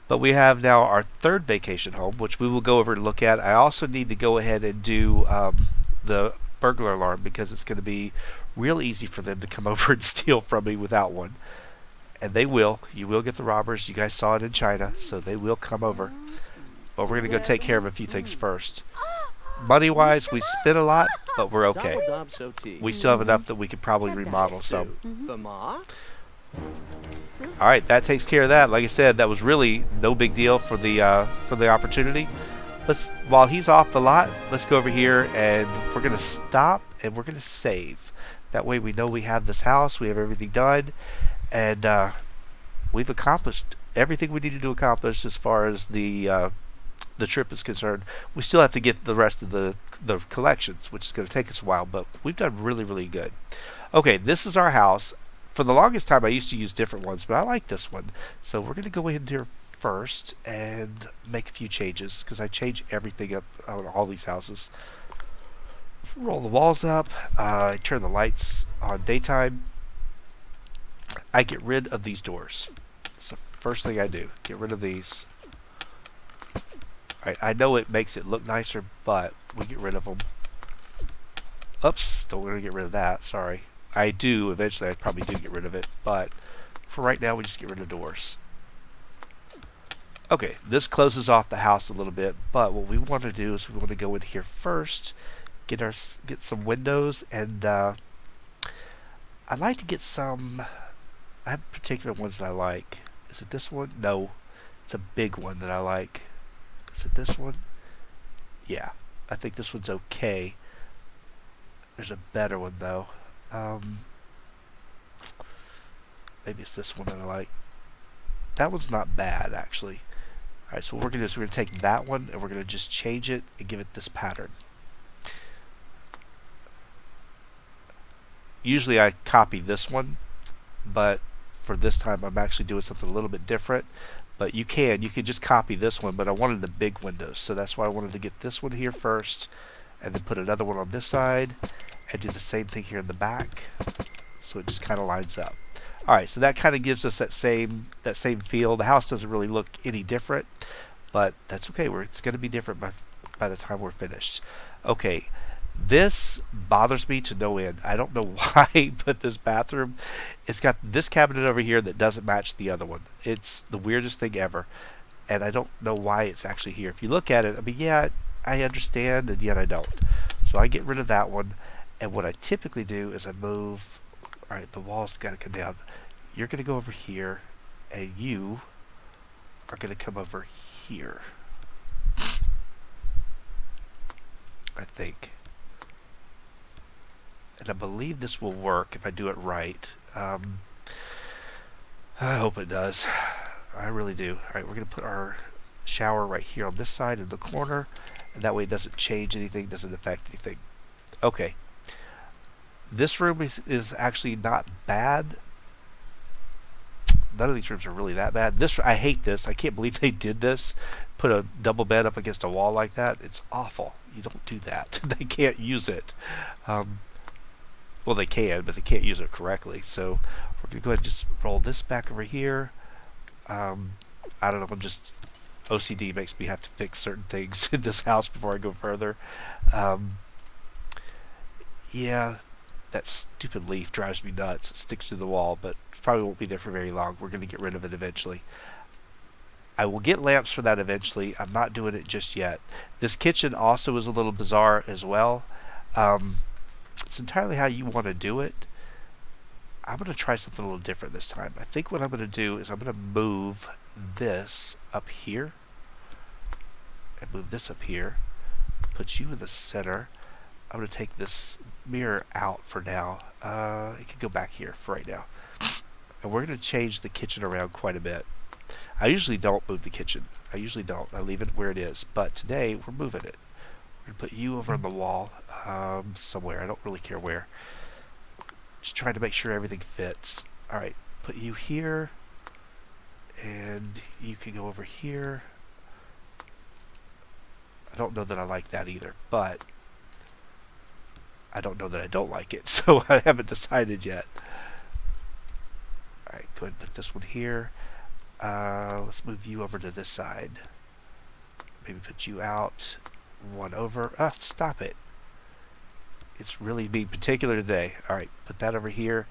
But we have now our third vacation home, which we will go over and look at. I also need to go ahead and do the burglar alarm because it's going to be real easy for them to come over and steal from me without one. And they will. You will get the robbers. You guys saw it in China, so they will come over. But we're going to go take care of a few things first. Money-wise, we spent a lot, but we're okay. We still have enough that we could probably remodel some. All right, that takes care of that. Like I said, that was really no big deal for the opportunity. While he's off the lot, let's go over here and we're going to stop and we're going to save. That way we know we have this house, we have everything done, and we've accomplished everything we needed to accomplish as far as the trip is concerned. We still have to get the rest of the collections, which is going to take us a while, but we've done really, really good. Okay, this is our house. For the longest time, I used to use different ones, but I like this one. So we're going to go in here first and make a few changes because I change everything up on all these houses. Roll the walls up. I turn the lights on daytime. I get rid of these doors. It's the first thing I do. Get rid of these. Alright, I know it makes it look nicer, but we get rid of them. Oops, don't want to get rid of that. Sorry. I do. Eventually, I probably do get rid of it, but for right now, we just get rid of doors. Okay, this closes off the house a little bit, but what we want to do is we want to go in here first, get some windows, and I'd like to get some. I have particular ones that I like. Is it this one? No, it's a big one that I like. Is it this one? Yeah, I think this one's okay. There's a better one though. Maybe it's this one that I like. That one's not bad actually. Alright, so what we're going to do is we're going to take that one and we're going to just change it and give it this pattern. Usually I copy this one, but for this time I'm actually doing something a little bit different. But you can just copy this one, but I wanted the big windows, so that's why I wanted to get this one here first and then put another one on this side and do the same thing here in the back, so it just kind of lines up. Alright, so that kind of gives us that same feel. The house doesn't really look any different, but that's okay. It's going to be different by the time we're finished. Okay, this bothers me to no end. I don't know why, but this bathroom, it's got this cabinet over here that doesn't match the other one. It's the weirdest thing ever, and I don't know why it's actually here. If you look at it, I mean, yeah, I understand, and yet I don't. So I get rid of that one, and what I typically do is I move. Alright, the wall's got to come down. You're going to go over here, and you are going to come over here. I think. And I believe this will work if I do it right. I hope it does. I really do. Alright, we're going to put our shower right here on this side in the corner, and that way it doesn't change anything, doesn't affect anything. Okay. This room is actually not bad. None of these rooms are really that bad. I hate this. I can't believe they did this. Put a double bed up against a wall like that. It's awful. You don't do that. They can't use it. Well, they can, but they can't use it correctly. So we're going to go ahead and just roll this back over here. I don't know. OCD makes me have to fix certain things in this house before I go further. Yeah. That stupid leaf drives me nuts. It sticks to the wall, but probably won't be there for very long. We're going to get rid of it eventually. I will get lamps for that eventually. I'm not doing it just yet. This kitchen also is a little bizarre as well. It's entirely how you want to do it. I'm going to try something a little different this time. I think what I'm going to do is I'm going to move this up here and move this up here. Put you in the center. I'm going to take this mirror out for now. It can go back here for right now. And we're going to change the kitchen around quite a bit. I usually don't move the kitchen. I usually don't. I leave it where it is. But today, we're moving it. We're going to put you over on the wall somewhere. I don't really care where. Just trying to make sure everything fits. Alright, put you here. And you can go over here. I don't know that I like that either, but I don't know that I don't like it, so I haven't decided yet. Alright, go ahead and put this one here. Let's move you over to this side. Maybe put you out. One over. Stop it. It's really being particular today. Alright, put that over here.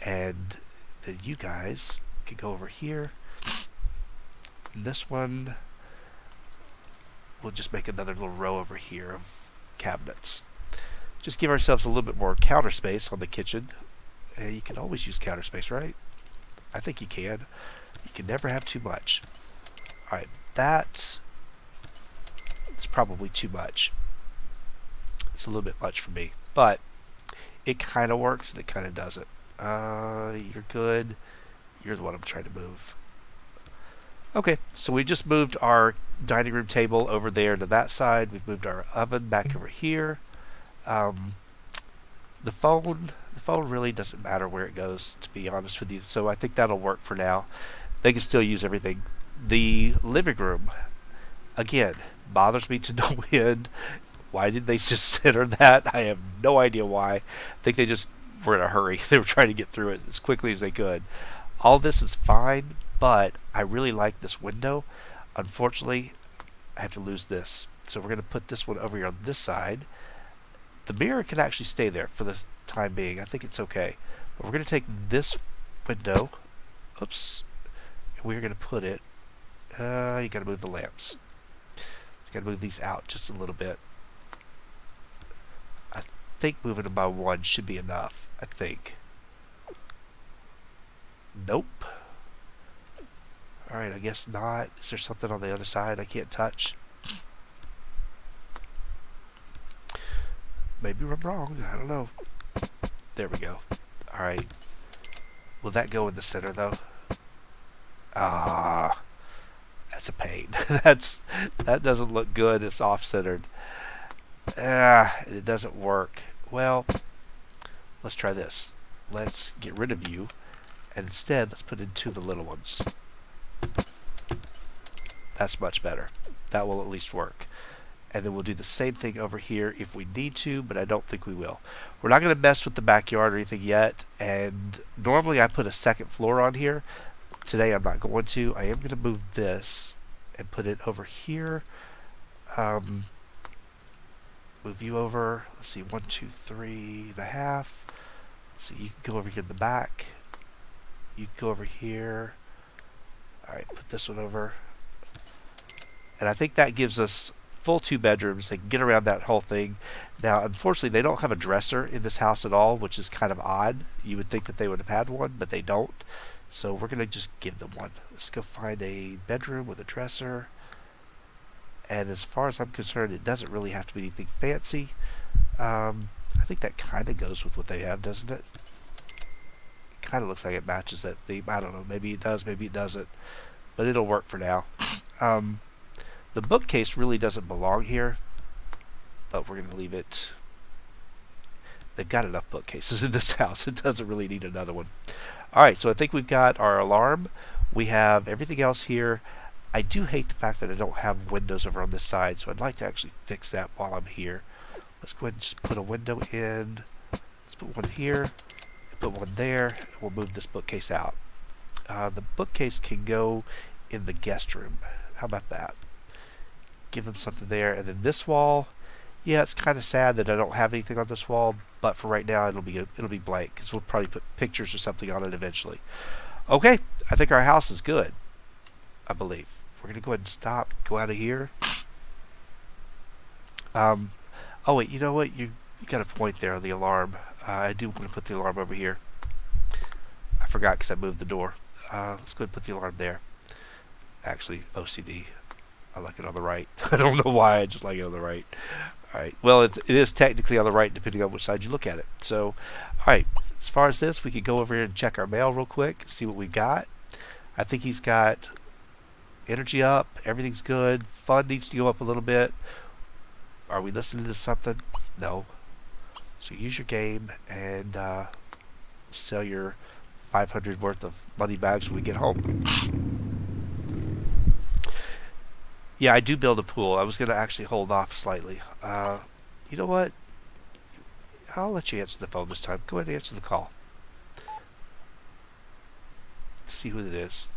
And then you guys can go over here. And this one, we'll just make another little row over here of cabinets. Just give ourselves a little bit more counter space on the kitchen. You can always use counter space, right? I think you can. You can never have too much. Alright, it's probably too much. It's a little bit much for me. But it kind of works and it kind of doesn't. You're good. You're the one I'm trying to move. Okay, so we just moved our dining room table over there to that side. We've moved our oven back over here. The phone really doesn't matter where it goes, to be honest with you. So I think that'll work for now. They can still use everything. The living room, again, bothers me to no end. Why did they just center that? I have no idea why. I think they just were in a hurry. They were trying to get through it as quickly as they could. All this is fine, but I really like this window. Unfortunately, I have to lose this. So we're going to put this one over here on this side. The mirror can actually stay there for the time being. I think it's okay. But we're going to take this window. Oops. And we're going to put it. You got to move the lamps. You got to move these out just a little bit. I think moving them by one should be enough. I think. Nope. Alright, I guess not. Is there something on the other side I can't touch? Maybe I'm wrong. I don't know. There we go. Alright. Will that go in the center, though? That's a pain. That doesn't look good. It's off-centered. It doesn't work. Well, let's try this. Let's get rid of you. And instead, let's put in two of the little ones. That's much better. That will at least work. And then we'll do the same thing over here if we need to, but I don't think we will. We're not going to mess with the backyard or anything yet. And normally I put a second floor on here. Today I'm not going to. I am going to move this and put it over here. Move you over. Let's see, 1, 2, 3 and a half. So you can go over here in the back. You can go over here. Alright, put this one over. And I think that gives us full 2 bedrooms. They can get around that whole thing. Now, unfortunately, they don't have a dresser in this house at all, which is kind of odd. You would think that they would have had one, but they don't. So we're going to just give them one. Let's go find a bedroom with a dresser. And as far as I'm concerned, it doesn't really have to be anything fancy. I think that kind of goes with what they have, doesn't it? It kind of looks like it matches that theme. I don't know. Maybe it does, maybe it doesn't. But it'll work for now. The bookcase really doesn't belong here. But we're going to leave it. They've got enough bookcases in this house. It doesn't really need another one. Alright, so I think we've got our alarm. We have everything else here. I do hate the fact that I don't have windows over on this side, so I'd like to actually fix that while I'm here. Let's go ahead and just put a window in. Let's put one here. Put one there. And we'll move this bookcase out. The bookcase can go in the guest room. How about that? Give them something there. And then this wall, yeah, it's kind of sad that I don't have anything on this wall, but for right now it'll be blank because we'll probably put pictures or something on it eventually. Okay, I think our house is good. I believe we're going to go ahead and stop, go out of here. Oh wait, you know what? You got a point there on the alarm. I do want to put the alarm over here. I forgot because I moved the door. Let's go ahead and put the alarm there. Actually, OCD. I like it on the right. I don't know why, I just like it on the right. Alright, well, it is technically on the right depending on which side you look at it. So, alright, as far as this, we could go over here and check our mail real quick, see what we got. I think he's got energy up, everything's good. Fun needs to go up a little bit. Are we listening to something? No. So use your game and sell your 500 worth of money bags when we get home. Yeah, I do build a pool. I was going to actually hold off slightly. You know what? I'll let you answer the phone this time. Go ahead and answer the call. Let's see who it is.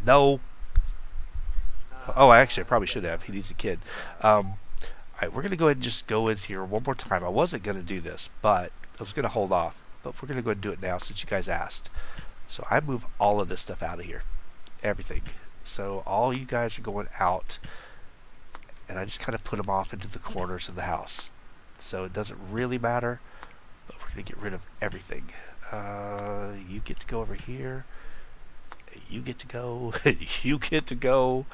No. Oh, actually, I probably should have. He needs a kid. Alright, we're going to go ahead and just go in here one more time. I wasn't going to do this, but I was going to hold off. But we're going to go ahead and do it now since you guys asked. So I move all of this stuff out of here. Everything. So all you guys are going out, and I just kind of put them off into the corners of the house. So it doesn't really matter, but we're going to get rid of everything. You get to go over here. You get to go. You get to go.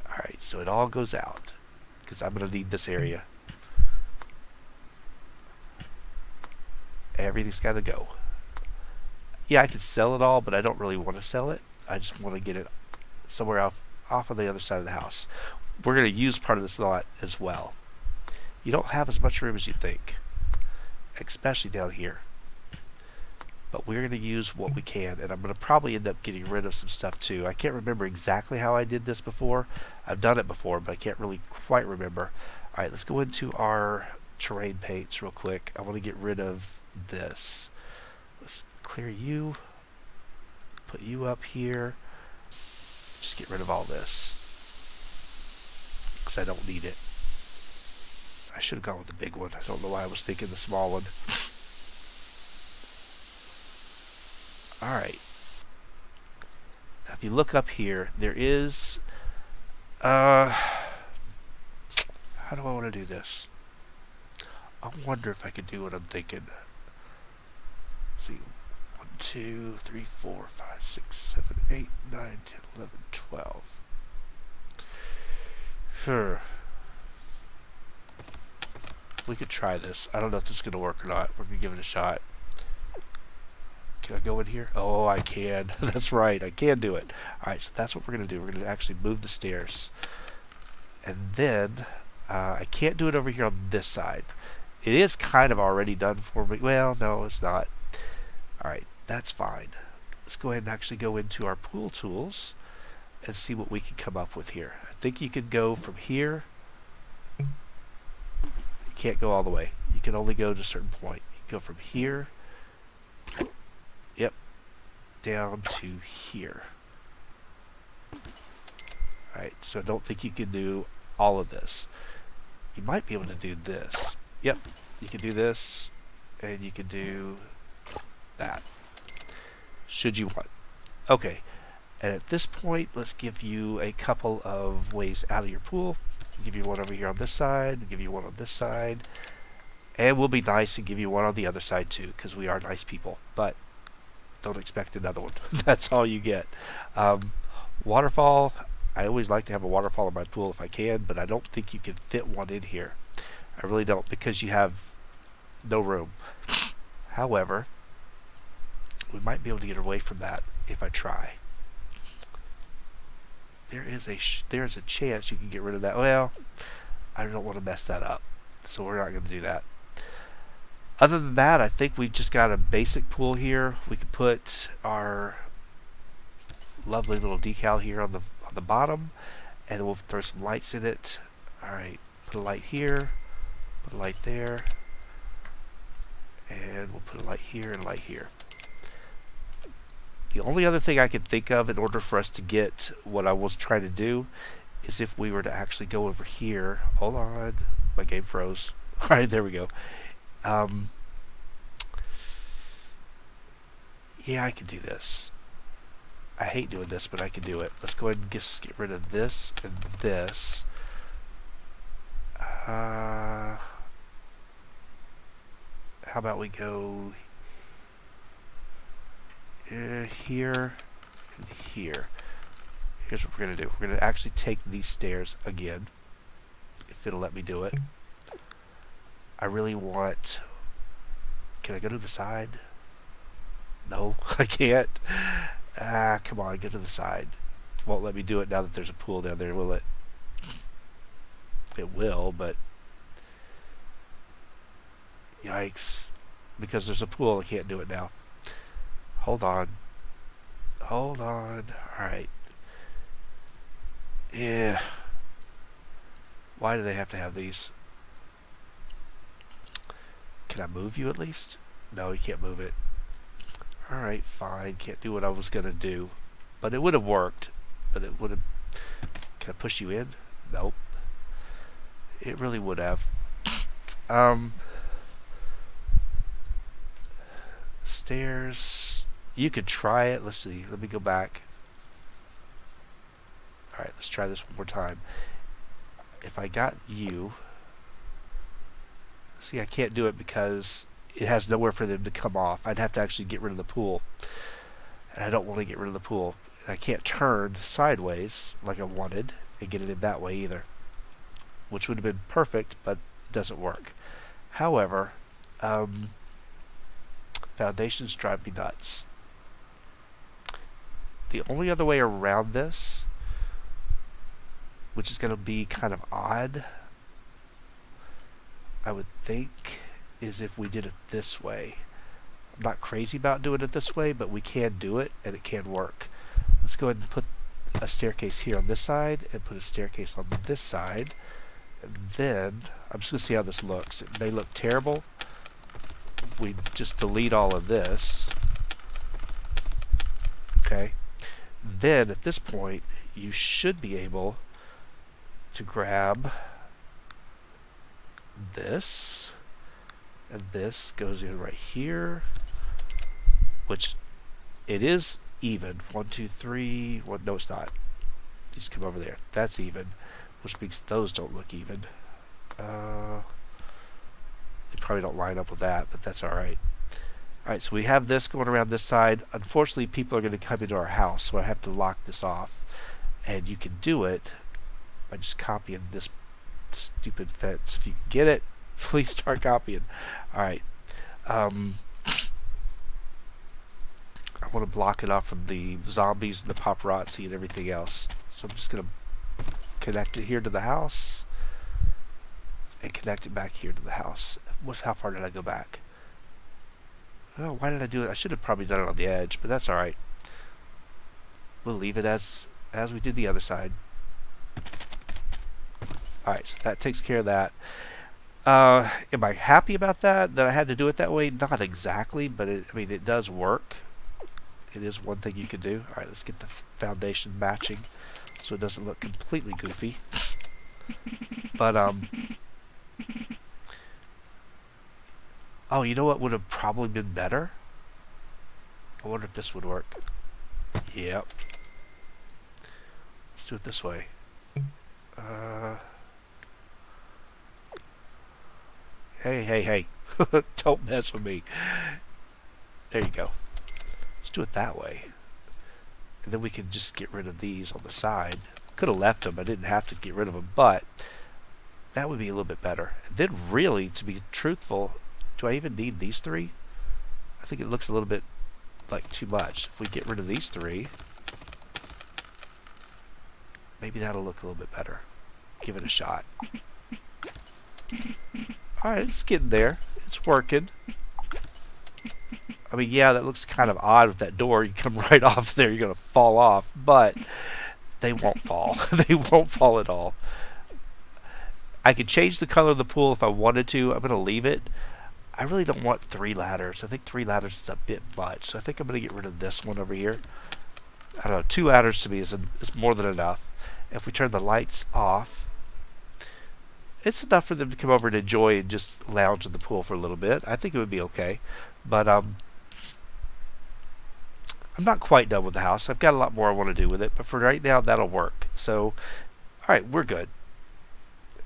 Alright, so it all goes out, because I'm going to need this area. Everything's got to go. Yeah, I could sell it all, but I don't really want to sell it. I just want to get it somewhere off on the other side of the house. We're going to use part of this lot as well. You don't have as much room as you think, especially down here. But we're going to use what we can, and I'm going to probably end up getting rid of some stuff too. I can't remember exactly how I did this before. I've done it before, but I can't really quite remember. Alright, let's go into our terrain paints real quick. I want to get rid of this. Let's clear you. Put you up here. Just get rid of all this, because I don't need it. I should have gone with the big one. I don't know why I was thinking the small one. Alright. Now if you look up here, there is... how do I want to do this? I wonder if I could do what I'm thinking. Let's see. 1, 2, 3, 4, 5, 6, 7, 8, 9, 10, 11, 12. Sure. We could try this. I don't know if this is going to work or not. We're going to give it a shot. Can I go in here? Oh, I can. That's right. I can do it. Alright, so that's what we're going to do. We're going to actually move the stairs. And then, I can't do it over here on this side. It is kind of already done for me. Well, no, it's not. Alright, that's fine. Let's go ahead and actually go into our pool tools and see what we can come up with here. I think you can go from here. You can't go all the way. You can only go to a certain point. You can go from here. Yep. Down to here. Alright, so I don't think you can do all of this. You might be able to do this. Yep, you can do this, and you can do that. Should you want. Okay, and at this point, let's give you a couple of ways out of your pool. I'll give you one over here on this side, give you one on this side, and we'll be nice and give you one on the other side too, because we are nice people, but don't expect another one. That's all you get. Waterfall, I always like to have a waterfall in my pool if I can, but I don't think you can fit one in here. I really don't, because you have no room. However, we might be able to get away from that if I try. There is a chance you can get rid of that. Well, I don't want to mess that up, so we're not going to do that. Other than that, I think we just got a basic pool here. We could put our lovely little decal here on the bottom, and then we'll throw some lights in it. All right, put a light here, put a light there, and we'll put a light here and a light here. The only other thing I could think of in order for us to get what I was trying to do is if we were to actually go over here. Hold on, my game froze. All right, there we go. Yeah, I can do this. I hate doing this, but I can do it. Let's go ahead and just get rid of this and this. How about we go here and here. Here's what we're going to do. We're going to actually take these stairs again, if it'll let me do it. I really want... Can I go to the side? No, I can't. Come on, get to the side. Won't let me do it now that there's a pool down there, will it? It will, but... Yikes. Because there's a pool, I can't do it now. Hold on. Hold on. Alright. Yeah. Why do they have to have these? Can I move you at least? No, you can't move it. Alright, fine. Can't do what I was going to do. But it would have worked. But it would have... Can I push you in? Nope. It really would have. Stairs. You could try it. Let's see. Let me go back. Alright, let's try this one more time. If I got you... See, I can't do it because it has nowhere for them to come off. I'd have to actually get rid of the pool. And I don't want to get rid of the pool. And I can't turn sideways like I wanted and get it in that way either. Which would have been perfect, but it doesn't work. However, foundations drive me nuts. The only other way around this, which is going to be kind of odd, I would think, is if we did it this way. I'm not crazy about doing it this way, but we can do it, and it can work. Let's go ahead and put a staircase here on this side, and put a staircase on this side. And then, I'm just going to see how this looks. It may look terrible. We just delete all of this. Okay. Then, at this point, you should be able to grab this, and this goes in right here, which it is even. 1, 2, 3. Well, no, it's not. Just come over there. That's even, which means those don't look even. They probably don't line up with that, but that's alright. Alright, so we have this going around this side. Unfortunately, people are going to come into our house, so I have to lock this off. And you can do it by just copying this stupid fence. If you can get it, please start copying. Alright. I want to block it off from the zombies and the paparazzi and everything else. So I'm just going to connect it here to the house and connect it back here to the house. How far did I go back? Oh, why did I do it? I should have probably done it on the edge, but that's alright. We'll leave it as we did the other side. Alright, so that takes care of that. Am I happy about that I had to do it that way? Not exactly, but it does work. It is one thing you can do. Alright, let's get the foundation matching so it doesn't look completely goofy. But, oh, you know what would have probably been better? I wonder if this would work. Yep. Let's do it this way. Hey. Don't mess with me. There you go. Let's do it that way. And then we can just get rid of these on the side. Could have left them. I didn't have to get rid of them, but that would be a little bit better. And then really, to be truthful, do I even need these three? I think it looks a little bit like too much. If we get rid of these three, maybe that'll look a little bit better. Give it a shot. Alright, it's getting there. It's working. I mean, yeah, that looks kind of odd with that door. You come right off there, you're going to fall off. But they won't fall. They won't fall at all. I could change the color of the pool if I wanted to. I'm going to leave it. I really don't want 3 ladders. I think 3 ladders is a bit much. So I think I'm going to get rid of this one over here. I don't know. 2 ladders to me is more than enough. If we turn the lights off, it's enough for them to come over and enjoy and just lounge in the pool for a little bit. I think it would be okay. But I'm not quite done with the house. I've got a lot more I want to do with it, but for right now, that'll work. So, alright, we're good.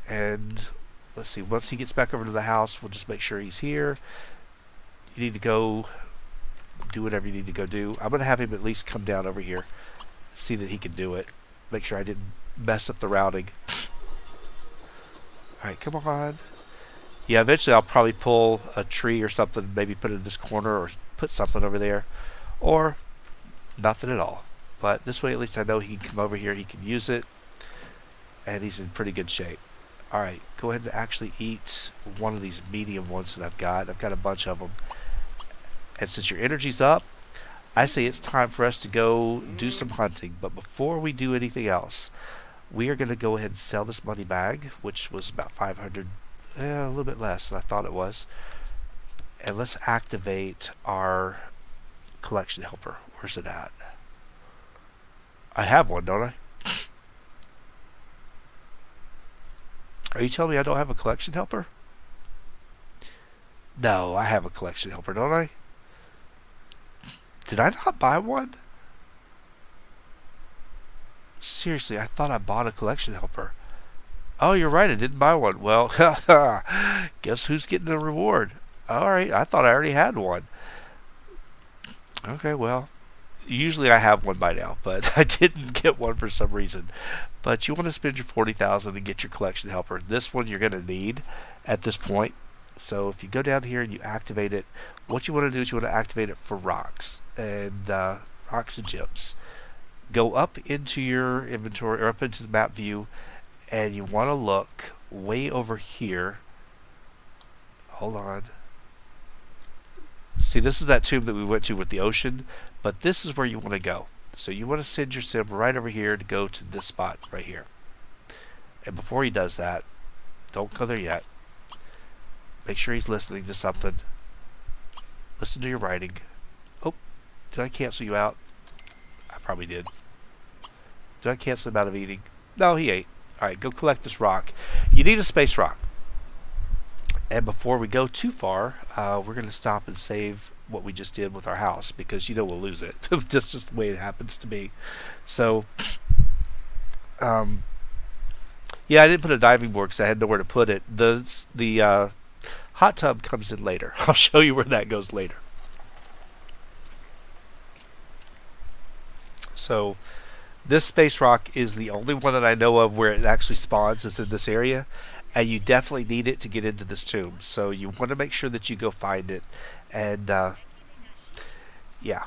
And let's see, once he gets back over to the house, we'll just make sure he's here. You need to go do whatever you need to go do. I'm going to have him at least come down over here, see that he can do it. Make sure I didn't mess up the routing. Alright, come on. Yeah, eventually I'll probably pull a tree or something, maybe put it in this corner or put something over there. Or nothing at all. But this way at least I know he can come over here, he can use it, and he's in pretty good shape. Alright, go ahead and actually eat one of these medium ones that I've got. I've got a bunch of them. And since your energy's up, I say it's time for us to go do some hunting. But before we do anything else, we are going to go ahead and sell this money bag, which was about 500, a little bit less than I thought it was. And let's activate our collection helper. Where's it at? I have one, don't I? Are you telling me I don't have a collection helper? No, I have a collection helper, don't I? Did I not buy one? Seriously, I thought I bought a collection helper. Oh, you're right, I didn't buy one. Well, guess who's getting the reward? Alright, I thought I already had one. Okay, well, usually I have one by now, but I didn't get one for some reason. But you want to spend your 40,000 and get your collection helper. This one you're going to need at this point. So if you go down here and you activate it, what you want to do is you want to activate it for rocks and gems. Go up into your inventory or up into the map view, and you want to look way over here. Hold on. See, this is that tomb that we went to with the ocean, but this is where you want to go. So you want to send your sim right over here to go to this spot right here. And before he does that, don't go there yet. Make sure he's listening to something. Listen to your writing. Oh, did I cancel you out? I probably did. Did I cancel him out of eating? No, he ate. Alright, go collect this rock. You need a space rock. And before we go too far, we're going to stop and save what we just did with our house, because you know we'll lose it. That's just the way it happens to be. So, yeah, I didn't put a diving board because I had nowhere to put it. The hot tub comes in later. I'll show you where that goes later. So, this space rock is the only one that I know of where it actually spawns. It's in this area. And you definitely need it to get into this tomb. So you want to make sure that you go find it. And, yeah.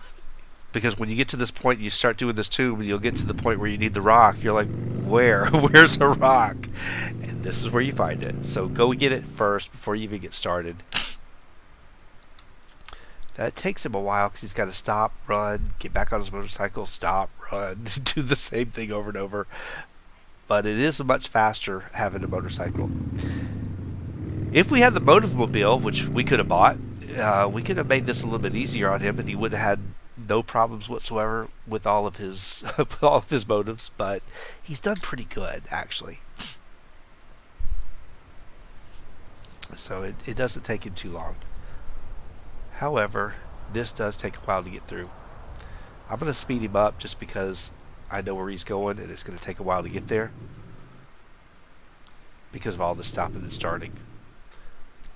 Because when you get to this point, you start doing this tomb, and you'll get to the point where you need the rock. You're like, where? Where's a rock? And this is where you find it. So go get it first before you even get started. Now, it takes him a while because he's got to stop, run, get back on his motorcycle, stop, run, do the same thing over and over. But it is much faster having a motorcycle. If we had the motormobile, which we could have bought, we could have made this a little bit easier on him, and he would have had no problems whatsoever with all of his with all of his motives. But he's done pretty good, actually. So it doesn't take him too long. However, this does take a while to get through. I'm going to speed him up just because I know where he's going, and it's going to take a while to get there because of all the stopping and starting.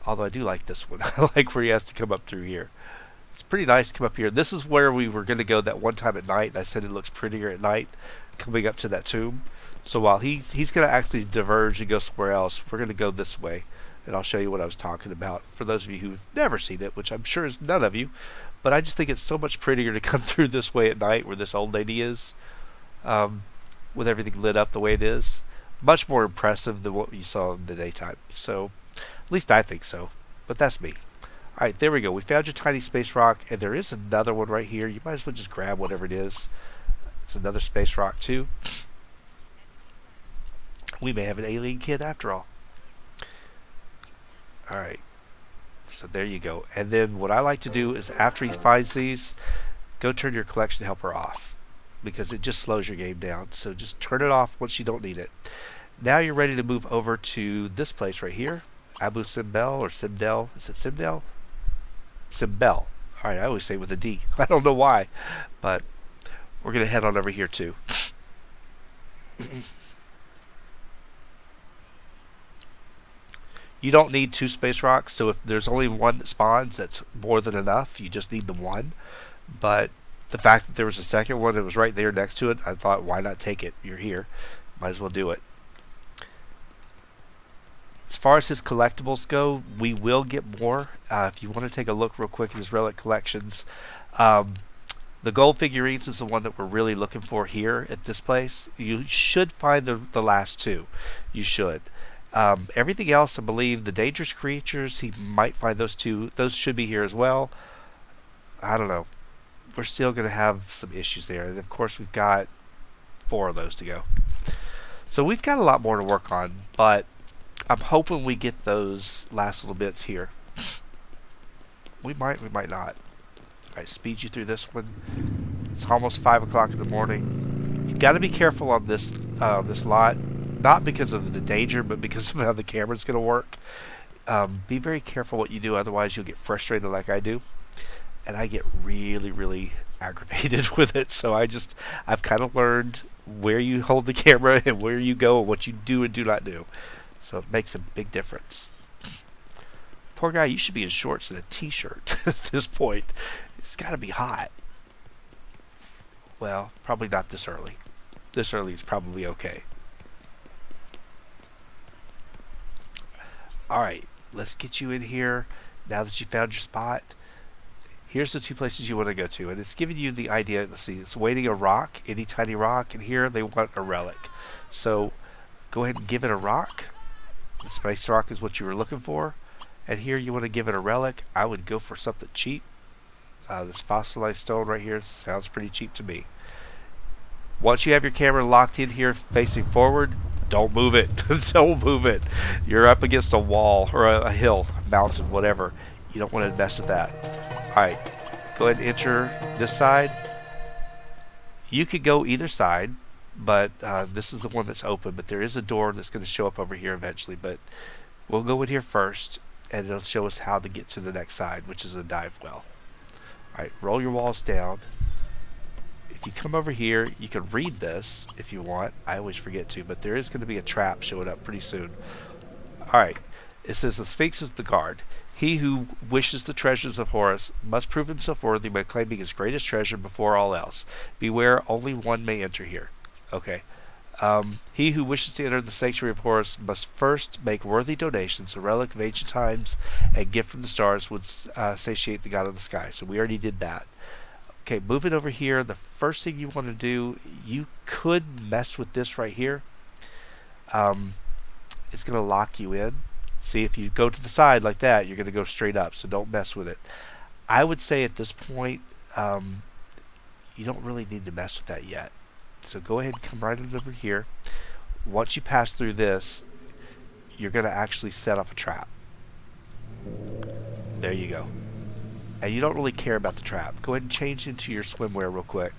Although I do like this one. I like where he has to come up through here. It's pretty nice to come up here. This is where we were going to go that one time at night, and I said it looks prettier at night coming up to that tomb. So while he's going to actually diverge and go somewhere else, we're going to go this way, and I'll show you what I was talking about for those of you who've never seen it, which I'm sure is none of you. But I just think it's so much prettier to come through this way at night where this old lady is. With everything lit up the way it is. Much more impressive than what you saw in the daytime. So, at least I think so. But that's me. Alright, there we go. We found your tiny space rock, and there is another one right here. You might as well just grab whatever it is. It's another space rock, too. We may have an alien kid after all. Alright. So there you go. And then what I like to do is after he finds these, go turn your collection helper off, because it just slows your game down. So just turn it off once you don't need it. Now you're ready to move over to this place right here. Abu Simbel or Simdel. Is it Simdel? Simbel. Alright, I always say with a D. I don't know why, but we're going to head on over here too. You don't need 2 space rocks, so if there's only one that spawns, that's more than enough. You just need the one. But the fact that there was a second one that was right there next to it, I thought, why not take it? You're here. Might as well do it. As far as his collectibles go, we will get more. If you want to take a look real quick at his relic collections, the gold figurines is the one that we're really looking for here at this place. You should find the last 2. You should. Everything else, I believe, the dangerous creatures, he might find those 2. Those should be here as well. I don't know. We're still going to have some issues there. And of course, we've got 4 of those to go. So we've got a lot more to work on, but I'm hoping we get those last little bits here. We might not. Alright, speed you through this one. It's almost 5 o'clock in the morning. You got to be careful on this lot. Not because of the danger, but because of how the camera's going to work. Be very careful what you do, otherwise you'll get frustrated like I do. And I get really, really aggravated with it. So I've kind of learned where you hold the camera and where you go and what you do and do not do. So it makes a big difference. Poor guy, you should be in shorts and a t-shirt at this point. It's got to be hot. Well, probably not this early. This early is probably okay. Alright, let's get you in here. Now that you found your spot, here's the 2 places you want to go to. And it's giving you the idea, let's see, it's waiting a rock, any tiny rock, and here they want a relic. So go ahead and give it a rock. The space rock is what you were looking for. And here you want to give it a relic. I would go for something cheap. This fossilized stone right here sounds pretty cheap to me. Once you have your camera locked in here facing forward, don't move it. Don't move it. You're up against a wall or a hill, a mountain, whatever. You don't want to mess with that. Alright, go ahead and enter this side. You could go either side, but this is the one that's open, but there is a door that's going to show up over here eventually. But we'll go in here first, and it'll show us how to get to the next side, which is a dive well. Alright, roll your walls down. If you come over here, you can read this if you want. I always forget to, but there is going to be a trap showing up pretty soon. Alright, it says the Sphinx is the guard. He who wishes the treasures of Horus must prove himself worthy by claiming his greatest treasure before all else. Beware, only one may enter here. Okay. He who wishes to enter the sanctuary of Horus must first make worthy donations. A relic of ancient times and gift from the stars would satiate the god of the sky. So we already did that. Okay, moving over here, the first thing you want to do, you could mess with this right here. It's going to lock you in. See, if you go to the side like that, you're going to go straight up, so don't mess with it. I would say at this point, you don't really need to mess with that yet. So go ahead and come right on over here. Once you pass through this, you're going to actually set off a trap. There you go. And you don't really care about the trap. Go ahead and change into your swimwear real quick.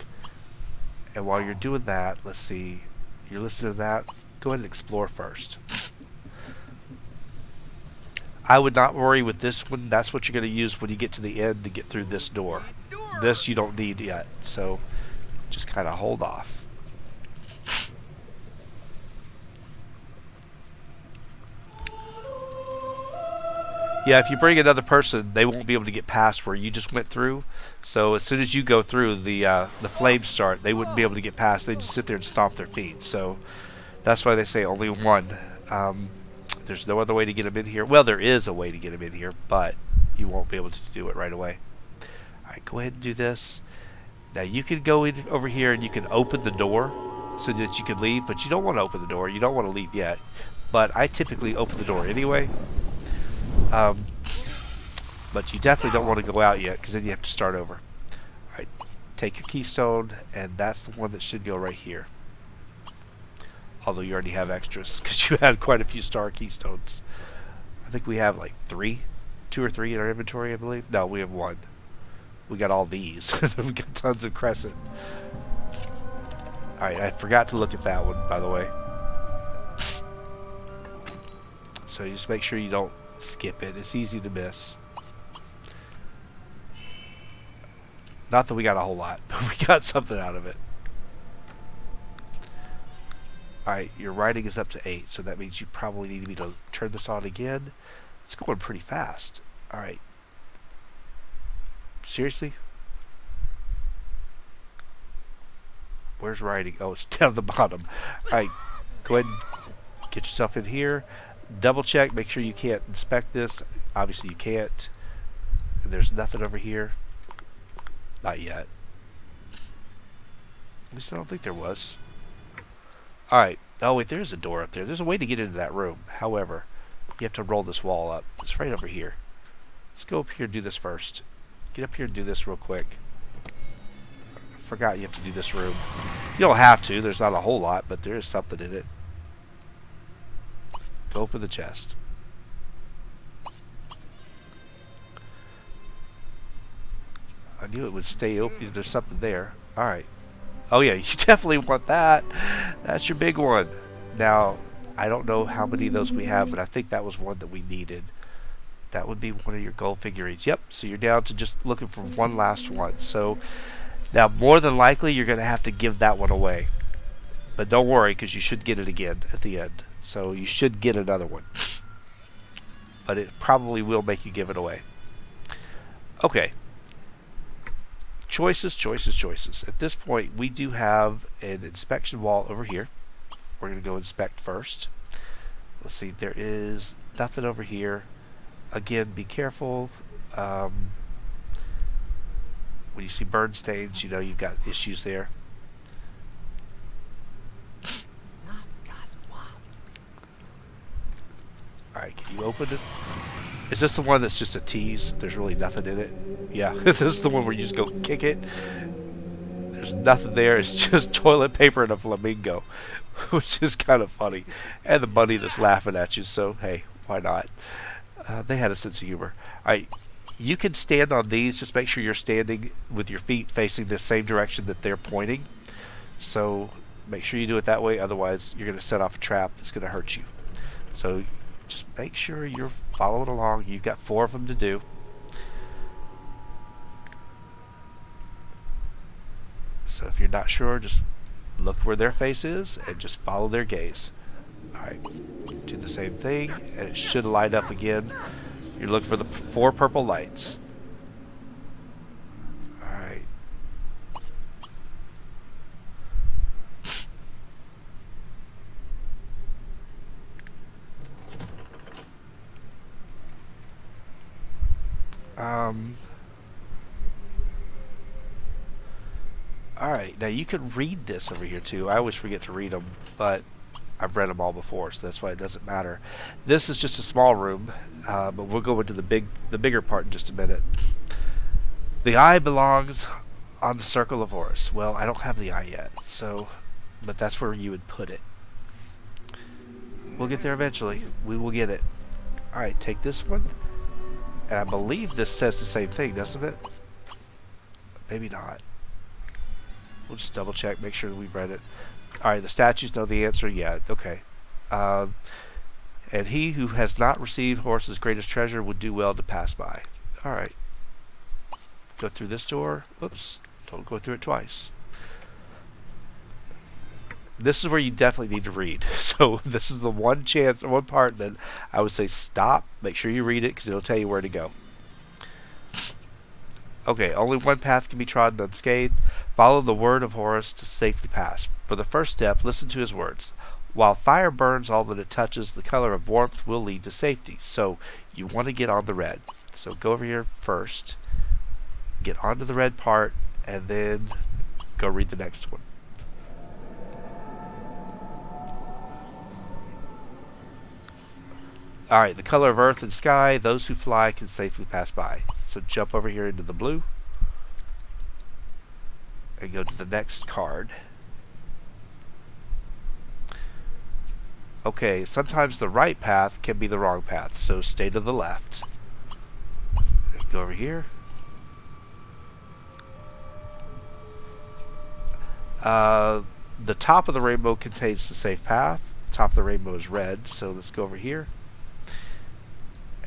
And while you're doing that, let's see, you're listening to that, go ahead and explore first. I would not worry with this one. That's what you're going to use when you get to the end to get through this door. This you don't need yet, so just kind of hold off. Yeah, if you bring another person, they won't be able to get past where you just went through. So as soon as you go through, the flames start. They wouldn't be able to get past. They just sit there and stomp their feet. So that's why they say only one. There's no other way to get them in here. Well, there is a way to get them in here, but you won't be able to do it right away. All right, go ahead and do this. Now you can go in over here and you can open the door so that you can leave, but you don't want to open the door. You don't want to leave yet. But I typically open the door anyway. But you definitely don't want to go out yet because then you have to start over. Alright, take your keystone, and that's the one that should go right here. Although you already have extras because you had quite a few star keystones. I think we have like 2 or 3 in our inventory, I believe. No, we have 1. We got all these. We got tons of crescent. Alright, I forgot to look at that one, by the way. So you just make sure you don't skip it. It's easy to miss. Not that we got a whole lot, but we got something out of it. Alright, your writing is up to 8, so that means you probably need me to turn this on again. It's going pretty fast. Alright. Seriously? Where's writing? Oh, it's down at the bottom. Alright, go ahead and get yourself in here. Double check, make sure you can't inspect this. Obviously you can't. And there's nothing over here. Not yet. At least I don't think there was. Alright. Oh, wait, there's a door up there. There's a way to get into that room. However, you have to roll this wall up. It's right over here. Let's go up here and do this first. Get up here and do this real quick. Forgot you have to do this room. You don't have to. There's not a whole lot, but there is something in it. Go open the chest. I knew it would stay open. There's something there. Alright. Oh yeah, you definitely want that. That's your big one. Now, I don't know how many of those we have, but I think that was one that we needed. That would be one of your gold figurines. Yep, so you're down to just looking for one last one. So, now more than likely you're going to have to give that one away. But don't worry, because you should get it again at the end. So you should get another one. But it probably will make you give it away. Okay. Choices, choices, choices. At this point, we do have an inspection wall over here. We're going to go inspect first. Let's see, there is nothing over here. Again, be careful. When you see burn stains, you know you've got issues there. Alright, can you open it? Is this the one that's just a tease? There's really nothing in it? Yeah, this is the one where you just go kick it. There's nothing there. It's just toilet paper and a flamingo, which is kind of funny. And the bunny that's laughing at you, so hey, why not? They had a sense of humor. Alright, you can stand on these. Just make sure you're standing with your feet facing the same direction that they're pointing. So make sure you do it that way. Otherwise, you're going to set off a trap that's going to hurt you. So just make sure you're following along. You've got 4 of them to do. So if you're not sure, just look where their face is and just follow their gaze. Alright, do the same thing, and it should light up again. You're looking for the 4 purple lights. Alright. Alright, now you can read this over here too. I always forget to read them, but I've read them all before, so that's why it doesn't matter. This is just a small room, but we'll go into the bigger part in just a minute. The eye belongs on the circle of Horus. Well, I don't have the eye yet, so, but that's where you would put it. We'll get there eventually. We will get it. Alright, take this one. And I believe this says the same thing, doesn't it? Maybe not. We'll just double check, make sure that we've read it. Alright, the statues know the answer. Yeah, okay. And he who has not received Horus's greatest treasure would do well to pass by. Alright. Go through this door. Oops. Don't go through it twice. This is where you definitely need to read. So this is the one chance, one part that I would say stop. Make sure you read it because it'll tell you where to go. Okay, only one path can be trodden unscathed. Follow the word of Horus to safely pass. For the first step, listen to his words. While fire burns all that it touches, the color of warmth will lead to safety. So you want to get on the red. So go over here first. Get onto the red part, and then go read the next one. Alright, the color of earth and sky, those who fly can safely pass by. So jump over here into the blue. And go to the next card. Okay, sometimes the right path can be the wrong path, so stay to the left. And go over here. The top of the rainbow contains the safe path. The top of the rainbow is red, so let's go over here.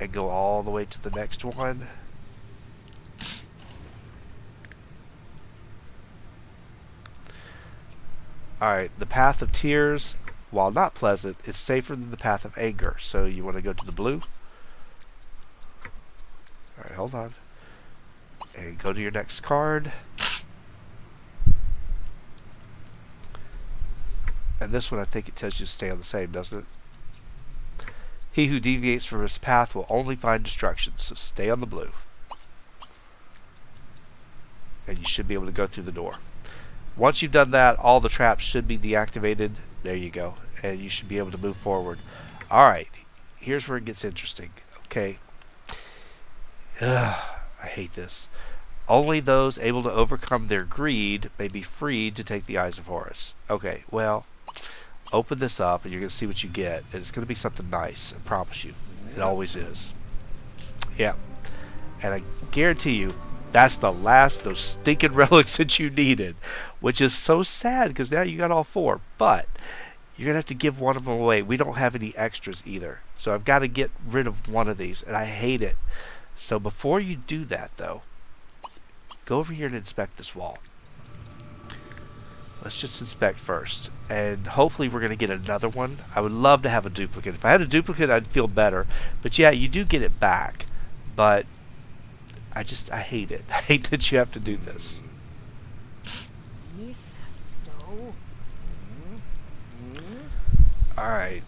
And go all the way to the next one. Alright, the path of tears, while not pleasant, is safer than the path of anger. So you want to go to the blue. Alright, hold on. And go to your next card. And this one, I think it tells you to stay on the same, doesn't it? He who deviates from his path will only find destruction, so stay on the blue. And you should be able to go through the door. Once you've done that, all the traps should be deactivated. There you go. And you should be able to move forward. Alright, here's where it gets interesting. Okay. I hate this. Only those able to overcome their greed may be freed to take the Eyes of Horus. Okay, well, open this up and you're going to see what you get. And it's going to be something nice, I promise you. It always is. Yeah. And I guarantee you, that's the last, those stinking relics that you needed. Which is so sad, because now you got all 4. But you're going to have to give one of them away. We don't have any extras either. So I've got to get rid of one of these, and I hate it. So before you do that, though, go over here and inspect this wall. Let's just inspect first. And hopefully we're going to get another one. I would love to have a duplicate. If I had a duplicate, I'd feel better. But yeah, you do get it back. But I hate it. I hate that you have to do this. Alright.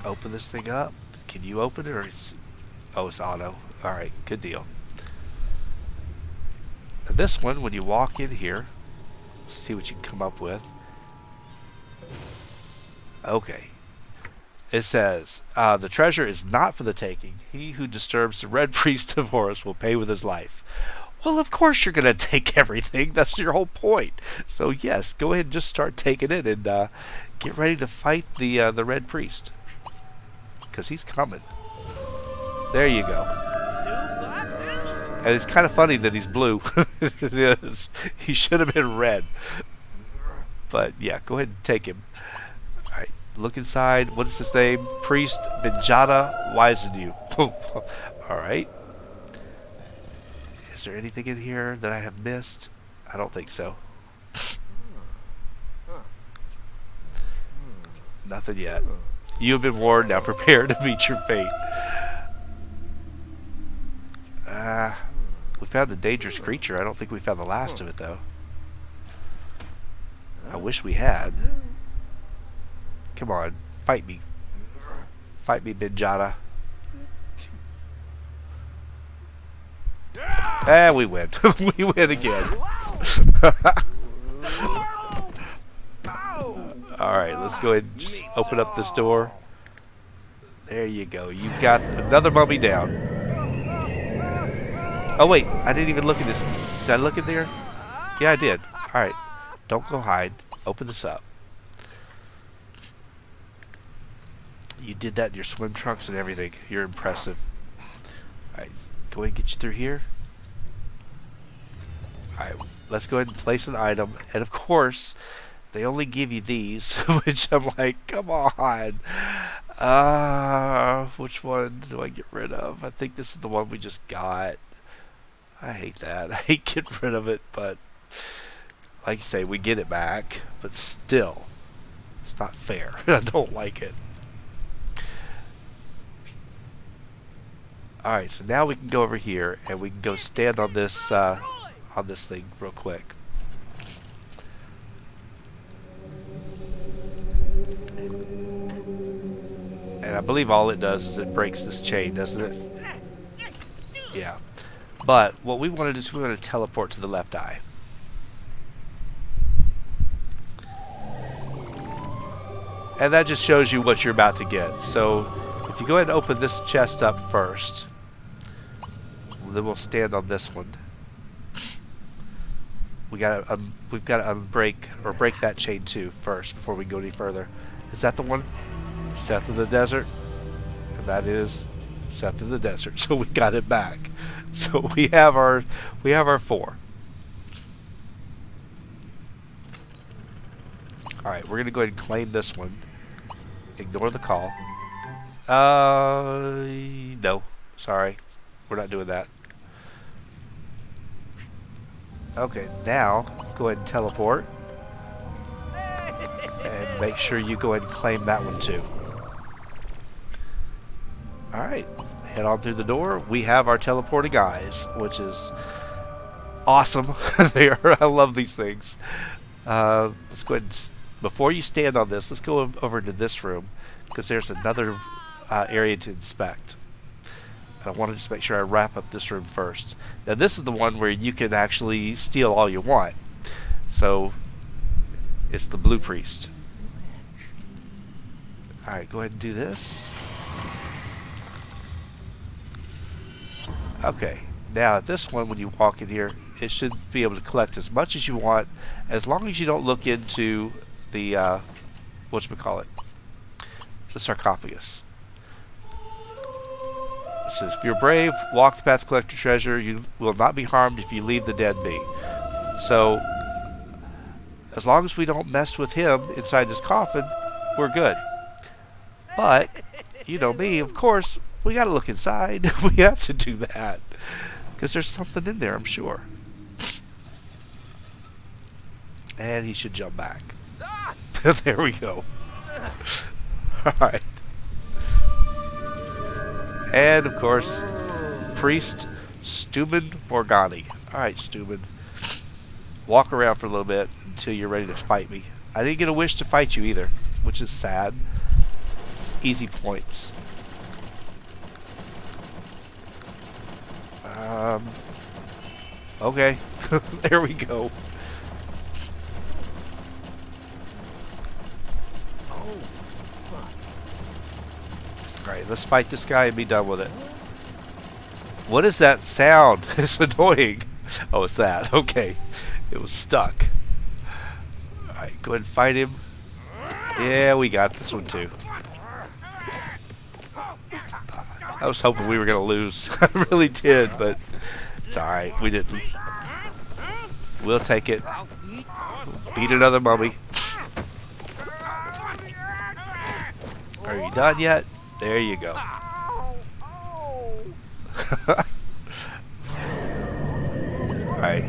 Open this thing up. Can you open it, or it's... Oh, it's auto. Alright, good deal. Now this one, when you walk in here, see what you can come up with. Okay. It says, the treasure is not for the taking. He who disturbs the Red Priest of Horus will pay with his life. Well, of course you're going to take everything. That's your whole point. So yes, go ahead and just start taking it and get ready to fight the Red Priest. Because he's coming. There you go. And it's kind of funny that he's blue. It is. He should have been red. But yeah, go ahead and take him. Alright, look inside. What is his name? Priest Benjata Wisenu. Alright. Is there anything in here that I have missed? I don't think so. Nothing yet. You have been warned, now prepare to meet your fate. We found a dangerous creature. I don't think we found the last of it, though. I wish we had. Come on, fight me. Fight me, Benjata. We win. We win again. Alright, let's go ahead and just open up this door. There you go. You've got another mummy down. Oh wait, I didn't even look at this. Did I look in there? Yeah, I did. Alright. Don't go hide. Open this up. You did that in your swim trunks and everything. You're impressive. Alright, go ahead and get you through here. Alright, let's go ahead and place an item. And of course, they only give you these, which I'm like, come on. Which one do I get rid of? I think this is the one we just got. I hate that. I hate getting rid of it, but like you say, we get it back. But still, it's not fair. I don't like it. Alright, so now we can go over here and we can go stand on this thing real quick. And I believe all it does is it breaks this chain, doesn't it? Yeah. But what we want to do is we want to teleport to the left eye. And that just shows you what you're about to get. So if you go ahead and open this chest up first, then we'll stand on this one. We've got to unbreak or break that chain too first before we go any further. Is that the one? Seth of the Desert, and that is Seth of the Desert. So we got it back. So we have our 4. All right, we're gonna go ahead and claim this one. Ignore the call. No, sorry, we're not doing that. Okay, now go ahead and teleport. And make sure you go ahead and claim that one too. Alright, head on through the door. We have our teleporting eyes, which is awesome. I love these things. Let's go ahead and, before you stand on this, let's go over to this room, because there's another area to inspect. I want to just make sure I wrap up this room first. Now this is the one where you can actually steal all you want. So it's the Blue Priest. Alright, go ahead and do this. Okay, now at this one, when you walk in here, it should be able to collect as much as you want, as long as you don't look into the whatchamacallit, the sarcophagus. It says, if you're brave, walk the path to collect your treasure. You will not be harmed if you leave the dead be. So, as long as we don't mess with him inside this coffin, we're good. But, you know me, of course, we gotta look inside. We have to do that. Because there's something in there, I'm sure. And he should jump back. There we go. Alright. And, of course, Priest Stuman Morgani. Alright, Stuman. Walk around for a little bit until you're ready to fight me. I didn't get a wish to fight you either, which is sad. It's easy points. Okay. There we go. Alright, let's fight this guy and be done with it. What is that sound? It's annoying. Oh, it's that. Okay. It was stuck. Alright, go ahead and fight him. Yeah, we got this one too. I was hoping we were going to lose. I really did, but it's alright. We didn't. We'll take it. Beat another mummy. Are you done yet? There you go. Alright.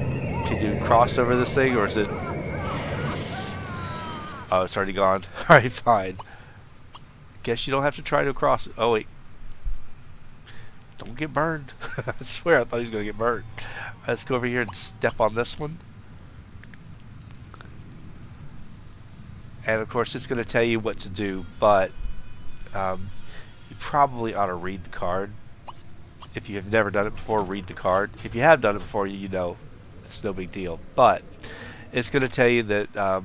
Can you cross over this thing, or is it... Oh, it's already gone. Alright, fine. Guess you don't have to try to cross it. Oh, wait. Don't get burned. I swear I thought he was going to get burned. Let's go over here and step on this one. And of course it's going to tell you what to do, but you probably ought to read the card. If you have never done it before, read the card. If you have done it before, you know it's no big deal. But it's going to tell you that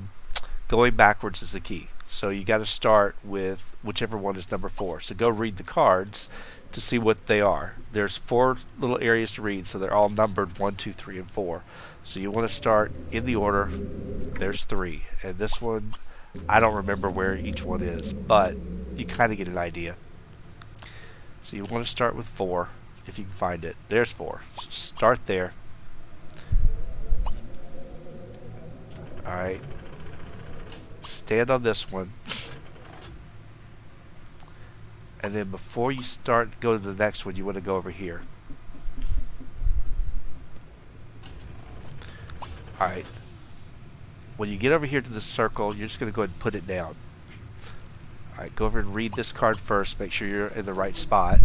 going backwards is the key. So you got to start with whichever one is number 4. So go read the cards to see what they are. There's 4 little areas to read, so they're all numbered 1, 2, 3, and 4. So you want to start in the order. There's 3, and this one, I don't remember where each one is, but you kind of get an idea. So you want to start with 4 if you can find it. There's 4. So start there. Alright. Stand on this one. And then before you start, go to the next one, you want to go over here. Alright. When you get over here to the circle, you're just going to go ahead and put it down. Alright, go over and read this card first. Make sure you're in the right spot.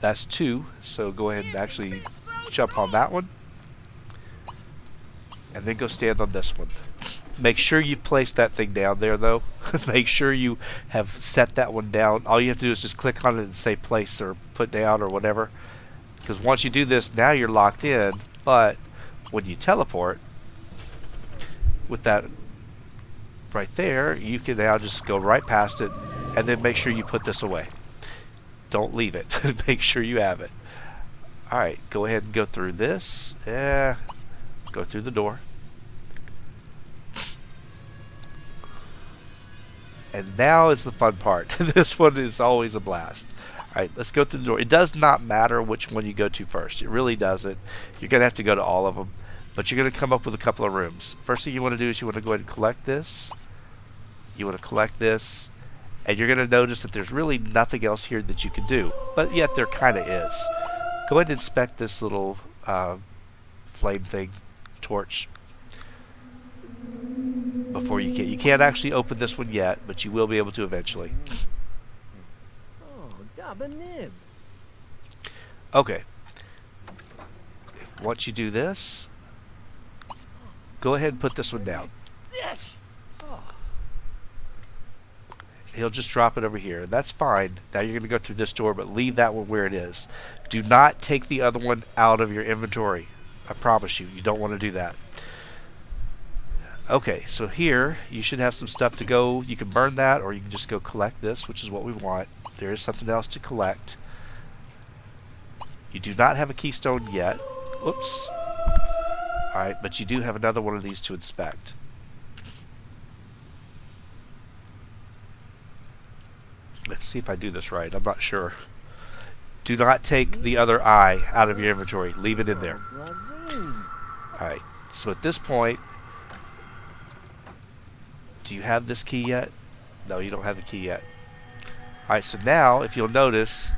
That's 2, so go ahead and actually jump on that one. And then go stand on this one. Make sure you place that thing down there, though. Make sure you have set that one down. All you have to do is just click on it and say place or put down or whatever. Because once you do this, now you're locked in. But when you teleport, with that right there, you can now just go right past it and then make sure you put this away. Don't leave it. Make sure you have it. Alright, go ahead and go through this. Go through the door. And now is the fun part. This one is always a blast. Alright, let's go through the door. It does not matter which one you go to first. It really doesn't. You're going to have to go to all of them. But you're going to come up with a couple of rooms. First thing you want to do is you want to go ahead and collect this. You want to collect this. And you're going to notice that there's really nothing else here that you can do. But yet there kind of is. Go ahead and inspect this little flame thing, torch, before you can. You can't actually open this one yet, but you will be able to eventually. Oh, Dabanib. Okay. Once you do this, go ahead and put this one down. Yes. He'll just drop it over here. That's fine. Now you're going to go through this door, but leave that one where it is. Do not take the other one out of your inventory. I promise you, you don't want to do that. Okay, so here you should have some stuff to go. You can burn that, or you can just go collect this, which is what we want. There is something else to collect. You do not have a keystone yet. Oops. Alright, but you do have another one of these to inspect. Let's see if I do this right. I'm not sure. Do not take the other eye out of your inventory. Leave it in there. Alright, so at this point, do you have this key yet? No, you don't have the key yet. Alright, so now, if you'll notice,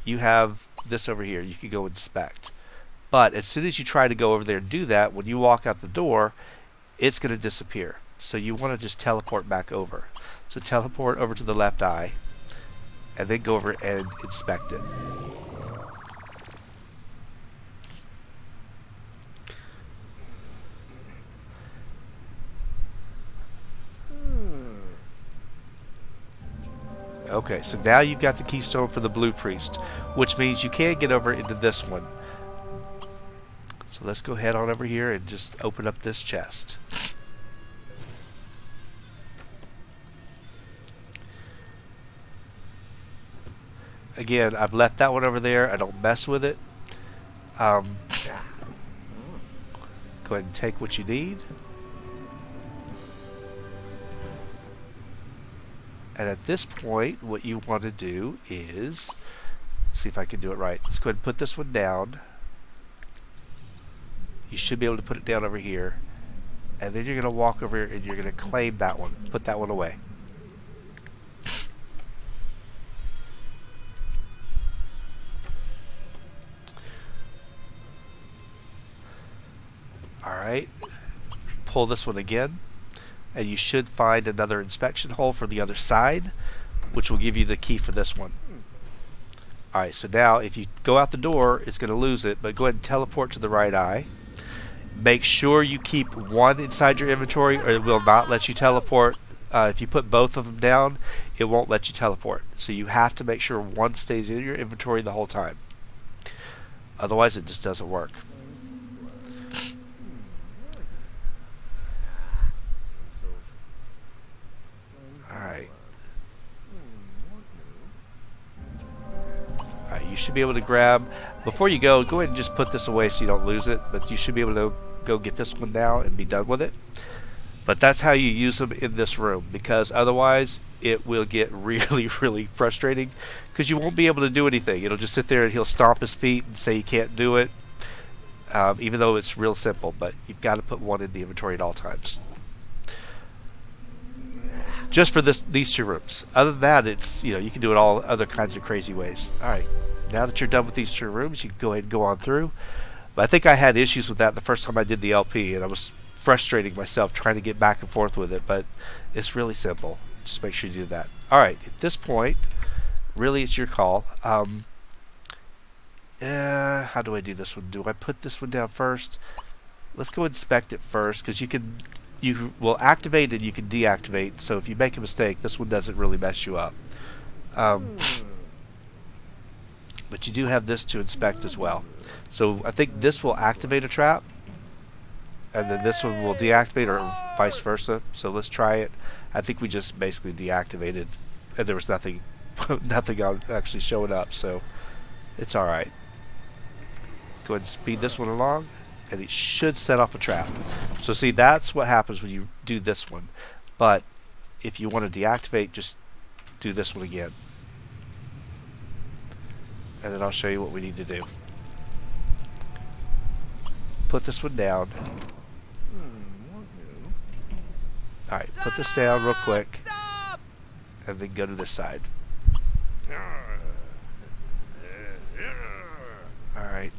you have this over here. You can go inspect. But as soon as you try to go over there and do that, when you walk out the door, it's going to disappear. So you want to just teleport back over. So teleport over to the left eye, and then go over and inspect it. Okay, so now you've got the keystone for the Blue Priest, which means you can get over into this one. So let's go head on over here and just open up this chest. Again, I've left that one over there. I don't mess with it. Go ahead and take what you need. And at this point, what you want to do is, see if I can do it right. Let's go ahead and put this one down. You should be able to put it down over here. And then you're going to walk over here and you're going to claim that one. Put that one away. Alright. Pull this one again. And you should find another inspection hole for the other side, which will give you the key for this one. Alright, so now if you go out the door, it's going to lose it, but go ahead and teleport to the right eye. Make sure you keep one inside your inventory or it will not let you teleport. If you put both of them down, it won't let you teleport. So you have to make sure one stays in your inventory the whole time. Otherwise, it just doesn't work. Alright. Alright, you should be able to grab, before you go ahead and just put this away so you don't lose it, but you should be able to go get this one now and be done with it. But that's how you use them in this room, because otherwise it will get really, really frustrating, because you won't be able to do anything. It'll just sit there and he'll stomp his feet and say you can't do it, even though it's real simple, but you've got to put one in the inventory at all times. Just for these two rooms. Other than that, it's, you know, you can do it all other kinds of crazy ways. Alright, now that you're done with these two rooms, you can go ahead and go on through. But I think I had issues with that the first time I did the LP, and I was frustrating myself trying to get back and forth with it, but it's really simple. Just make sure you do that. Alright, at this point, really it's your call. How do I do this one? Do I put this one down first? Let's go inspect it first, because you will activate and you can deactivate, so if you make a mistake, this one doesn't really mess you up. But you do have this to inspect as well. So I think this will activate a trap, and then this one will deactivate, or vice versa. So let's try it. I think we just basically deactivated, and there was nothing actually showing up, so it's alright. Go ahead and speed this one along, and it should set off a trap. So see, that's what happens when you do this one. But if you want to deactivate, just do this one again. And then I'll show you what we need to do. Put this one down. Alright, put this down real quick. And then go to this side. Alright.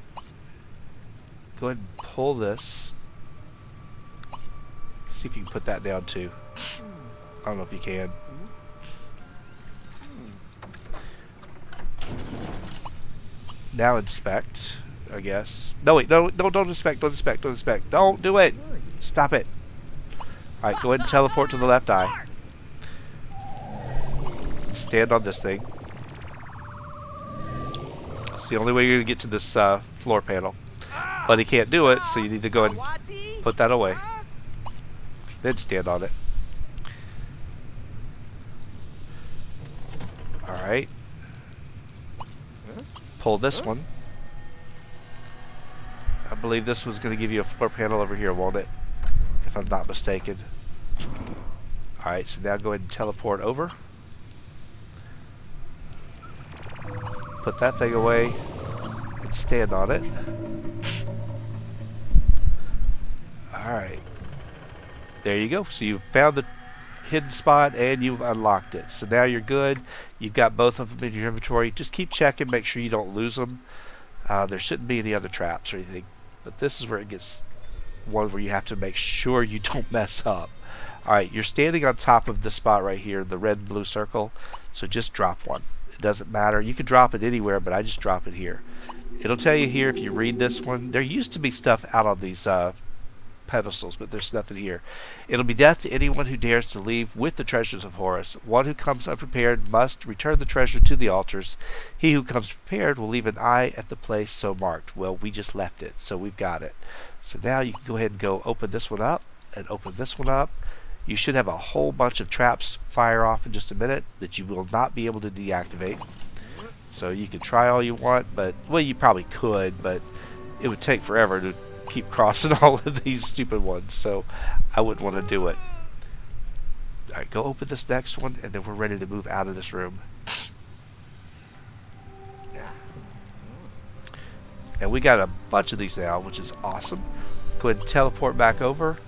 Go ahead and pull this. See if you can put that down too. I don't know if you can. Now inspect, I guess. No, wait, no, don't inspect, don't inspect, don't inspect. Don't do it! Stop it. Alright, go ahead and teleport to the left eye. Stand on this thing. It's the only way you're going to get to this floor panel. But he can't do it, so you need to go and put that away. Then stand on it. Alright. Pull this one. I believe this was going to give you a floor panel over here, won't it? If I'm not mistaken. Alright, so now go ahead and teleport over. Put that thing away and stand on it. Alright. There you go. So you've found the hidden spot and you've unlocked it. So now you're good. You've got both of them in your inventory. Just keep checking, make sure you don't lose them. There shouldn't be any other traps or anything. But this is where it gets one where you have to make sure you don't mess up. Alright, you're standing on top of this spot right here, the red and blue circle. So just drop one. It doesn't matter. You could drop it anywhere, but I just drop it here. It'll tell you here if you read this one. There used to be stuff out on these pedestals, but there's nothing here. It'll be death to anyone who dares to leave with the treasures of Horus. One who comes unprepared must return the treasure to the altars. He who comes prepared will leave an eye at the place so marked. Well, we just left it, so we've got it. So now you can go ahead and go open this one up and open this one up. You should have a whole bunch of traps fire off in just a minute that you will not be able to deactivate. So you can try all you want, but, well, you probably could, but it would take forever to keep crossing all of these stupid ones, so I wouldn't want to do it. Alright, go open this next one, and then we're ready to move out of this room. And we got a bunch of these now, which is awesome. Go ahead and teleport back over.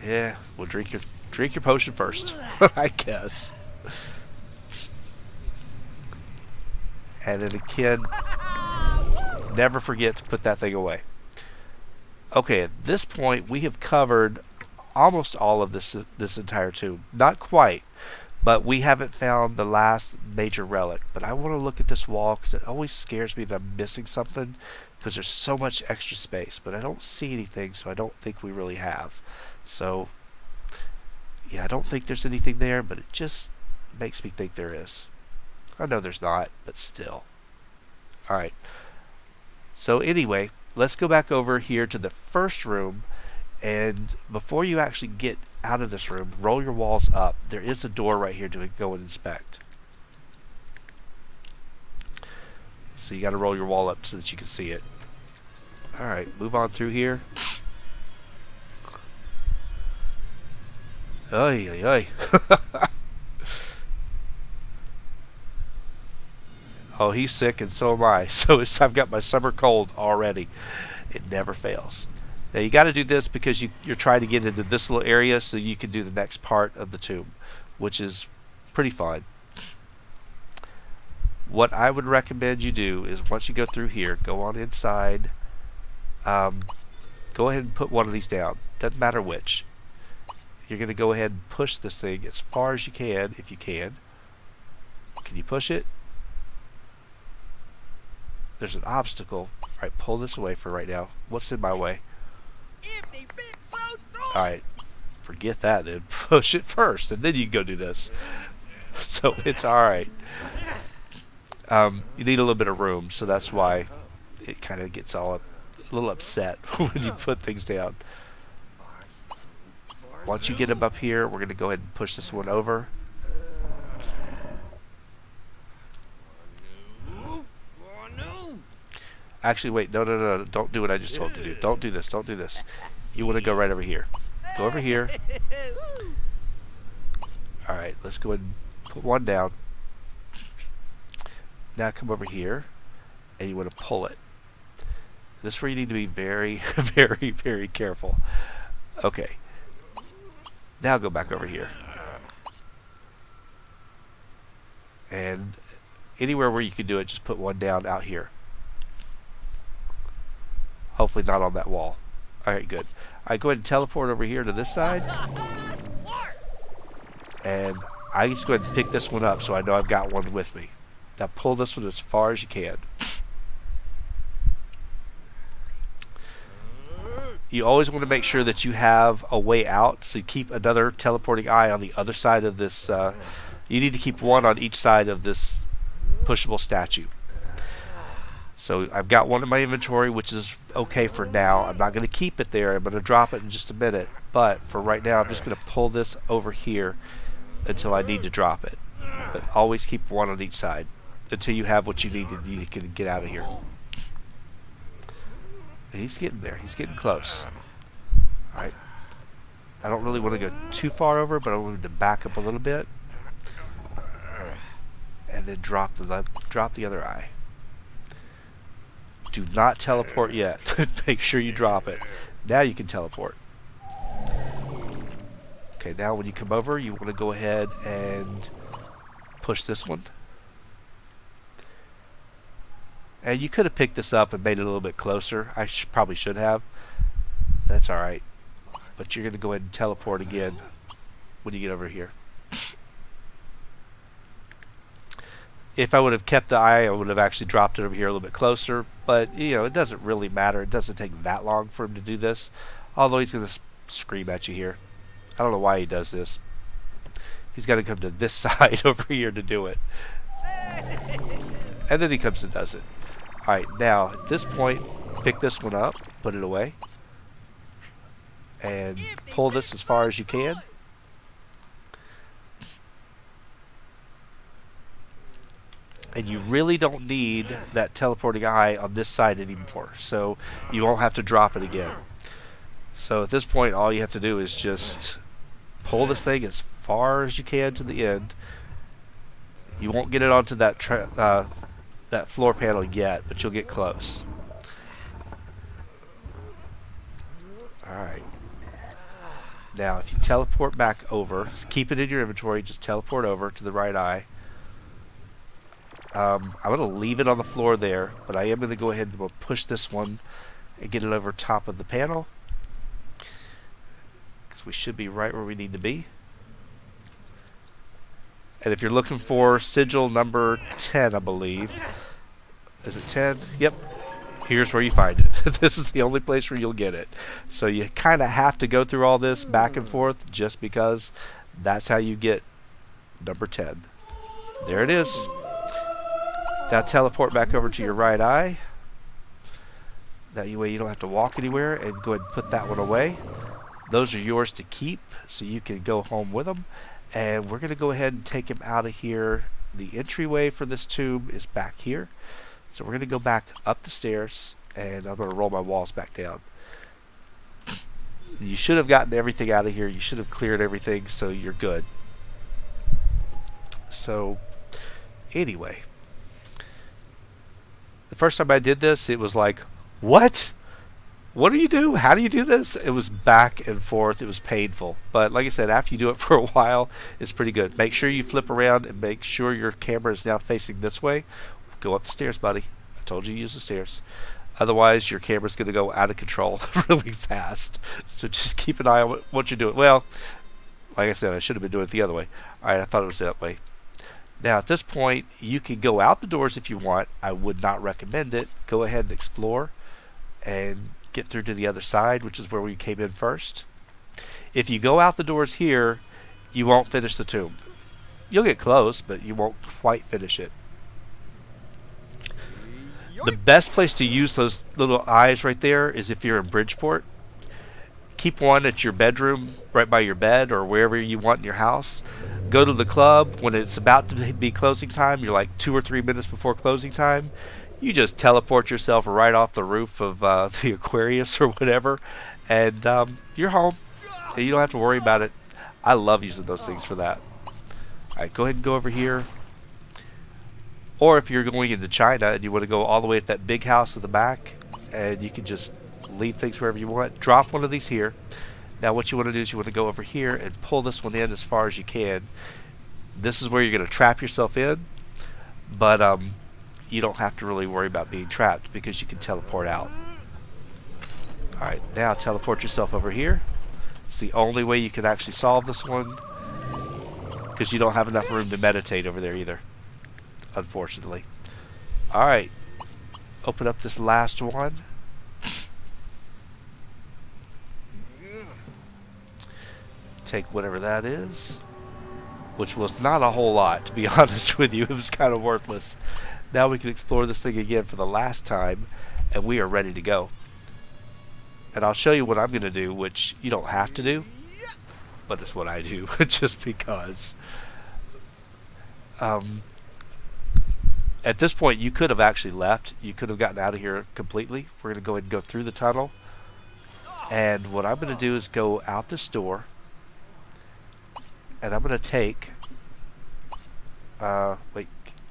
Yeah, we'll drink your potion first, I guess. And then again, never forget to put that thing away. Okay, at this point, we have covered almost all of this entire tomb. Not quite, but we haven't found the last major relic. But I want to look at this wall because it always scares me that I'm missing something because there's so much extra space. But I don't see anything, so I don't think we really have. So, yeah, I don't think there's anything there, but it just makes me think there is. I know there's not, but still. Alright. So anyway, let's go back over here to the first room, and before you actually get out of this room, roll your walls up. There is a door right here to go and inspect. So you got to roll your wall up so that you can see it. Alright, move on through here. Oy, oy, oy. Oh, he's sick and so am I. So I've got my summer cold already. It never fails. Now you got to do this because you're trying to get into this little area so you can do the next part of the tomb, which is pretty fun. What I would recommend you do is once you go through here, go on inside. Go ahead and put one of these down. Doesn't matter which. You're going to go ahead and push this thing as far as you can, if you can. Can you push it? There's an obstacle. Alright, pull this away for right now. What's in my way? Alright, forget that then. Push it first, and then you can go do this. So it's alright. You need a little bit of room, so that's why it kind of gets a little upset when you put things down. Once you get them up here, we're going to go ahead and push this one over. Actually, wait, no, don't do what I just told you to do. Don't do this, don't do this. You want to go right over here. Go over here. Alright, let's go ahead and put one down. Now come over here, and you want to pull it. This is where you need to be very, very, very careful. Okay. Now go back over here. And Anywhere where you can do it, just put one down out here. Hopefully not on that wall. Alright, good. Alright, go ahead and teleport over here to this side. And I just go ahead and pick this one up so I know I've got one with me. Now pull this one as far as you can. You always want to make sure that you have a way out, so you keep another teleporting eye on the other side of this. You need to keep one on each side of this pushable statue. So I've got one in my inventory, which is okay for now. I'm not going to keep it there. I'm going to drop it in just a minute. But for right now, I'm just going to pull this over here until I need to drop it. But always keep one on each side until you have what you need and you can get out of here. And he's getting there. He's getting close. Alright. I don't really want to go too far over, but I want him to back up a little bit. And then drop the other eye. Do not teleport yet. Make sure you drop it. Now you can teleport. Okay, now when you come over, you want to go ahead and push this one. And you could have picked this up and made it a little bit closer. I probably should have. That's alright. But you're going to go ahead and teleport again when you get over here. If I would have kept the eye, I would have actually dropped it over here a little bit closer. But, you know, it doesn't really matter. It doesn't take that long for him to do this. Although he's going to scream at you here. I don't know why he does this. He's got to come to this side over here to do it. And then he comes and does it. Alright, now, at this point, pick this one up. Put it away. And pull this as far as you can. And you really don't need that teleporting eye on this side anymore. So you won't have to drop it again. So at this point, all you have to do is just pull this thing as far as you can to the end. You won't get it onto that that floor panel yet, but you'll get close. Alright. Now, if you teleport back over, just keep it in your inventory, just teleport over to the right eye. I'm going to leave it on the floor there, but I am going to go ahead and push this one and get it over top of the panel. Because we should be right where we need to be. And if you're looking for sigil number 10, I believe. Is it 10? Yep. Here's where you find it. This is the only place where you'll get it. So you kind of have to go through all this back and forth just because that's how you get number 10. There it is. Now teleport back over to your right eye. That way you don't have to walk anywhere, and go ahead and put that one away. Those are yours to keep, so you can go home with them. And we're going to go ahead and take him out of here. The entryway for this tomb is back here. So we're going to go back up the stairs, and I'm going to roll my walls back down. You should have gotten everything out of here. You should have cleared everything, so you're good. So, anyway. The first time I did this, it was like, what? What do you do? How do you do this? It was back and forth. It was painful. But like I said, after you do it for a while, it's pretty good. Make sure you flip around and make sure your camera is now facing this way. Go up the stairs, buddy. I told you to use the stairs. Otherwise, your camera's going to go out of control really fast. So just keep an eye on what you're doing. Well, like I said, I should have been doing it the other way. All right, I thought it was that way. Now, at this point, you can go out the doors if you want. I would not recommend it. Go ahead and explore and get through to the other side, which is where we came in first. If you go out the doors here, you won't finish the tomb. You'll get close, but you won't quite finish it. The best place to use those little eyes right there is if you're in Bridgeport. Keep one at your bedroom, right by your bed, or wherever you want in your house. Go to the club when it's about to be closing time. You're like 2 or 3 minutes before closing time. You just teleport yourself right off the roof of the Aquarius or whatever, and you're home. And you don't have to worry about it. I love using those things for that. All right, go ahead and go over here. Or if you're going into China and you want to go all the way at that big house at the back, and you can just leave things wherever you want, drop one of these here. Now what you want to do is you want to go over here and pull this one in as far as you can. This is where you're going to trap yourself in. But you don't have to really worry about being trapped because you can teleport out. Alright, now teleport yourself over here. It's the only way you can actually solve this one because you don't have enough room to meditate over there either, unfortunately. Alright, open up this last one. Take whatever that is, which was not a whole lot, to be honest with you. It was kind of worthless. Now we can explore this thing again for the last time, and we are ready to go. And I'll show you what I'm going to do, which you don't have to do, but it's what I do, just because. At this point, you could have actually left. You could have gotten out of here completely. We're going to go ahead and go through the tunnel. And what I'm going to do is go out this door. And I'm going to take... wait,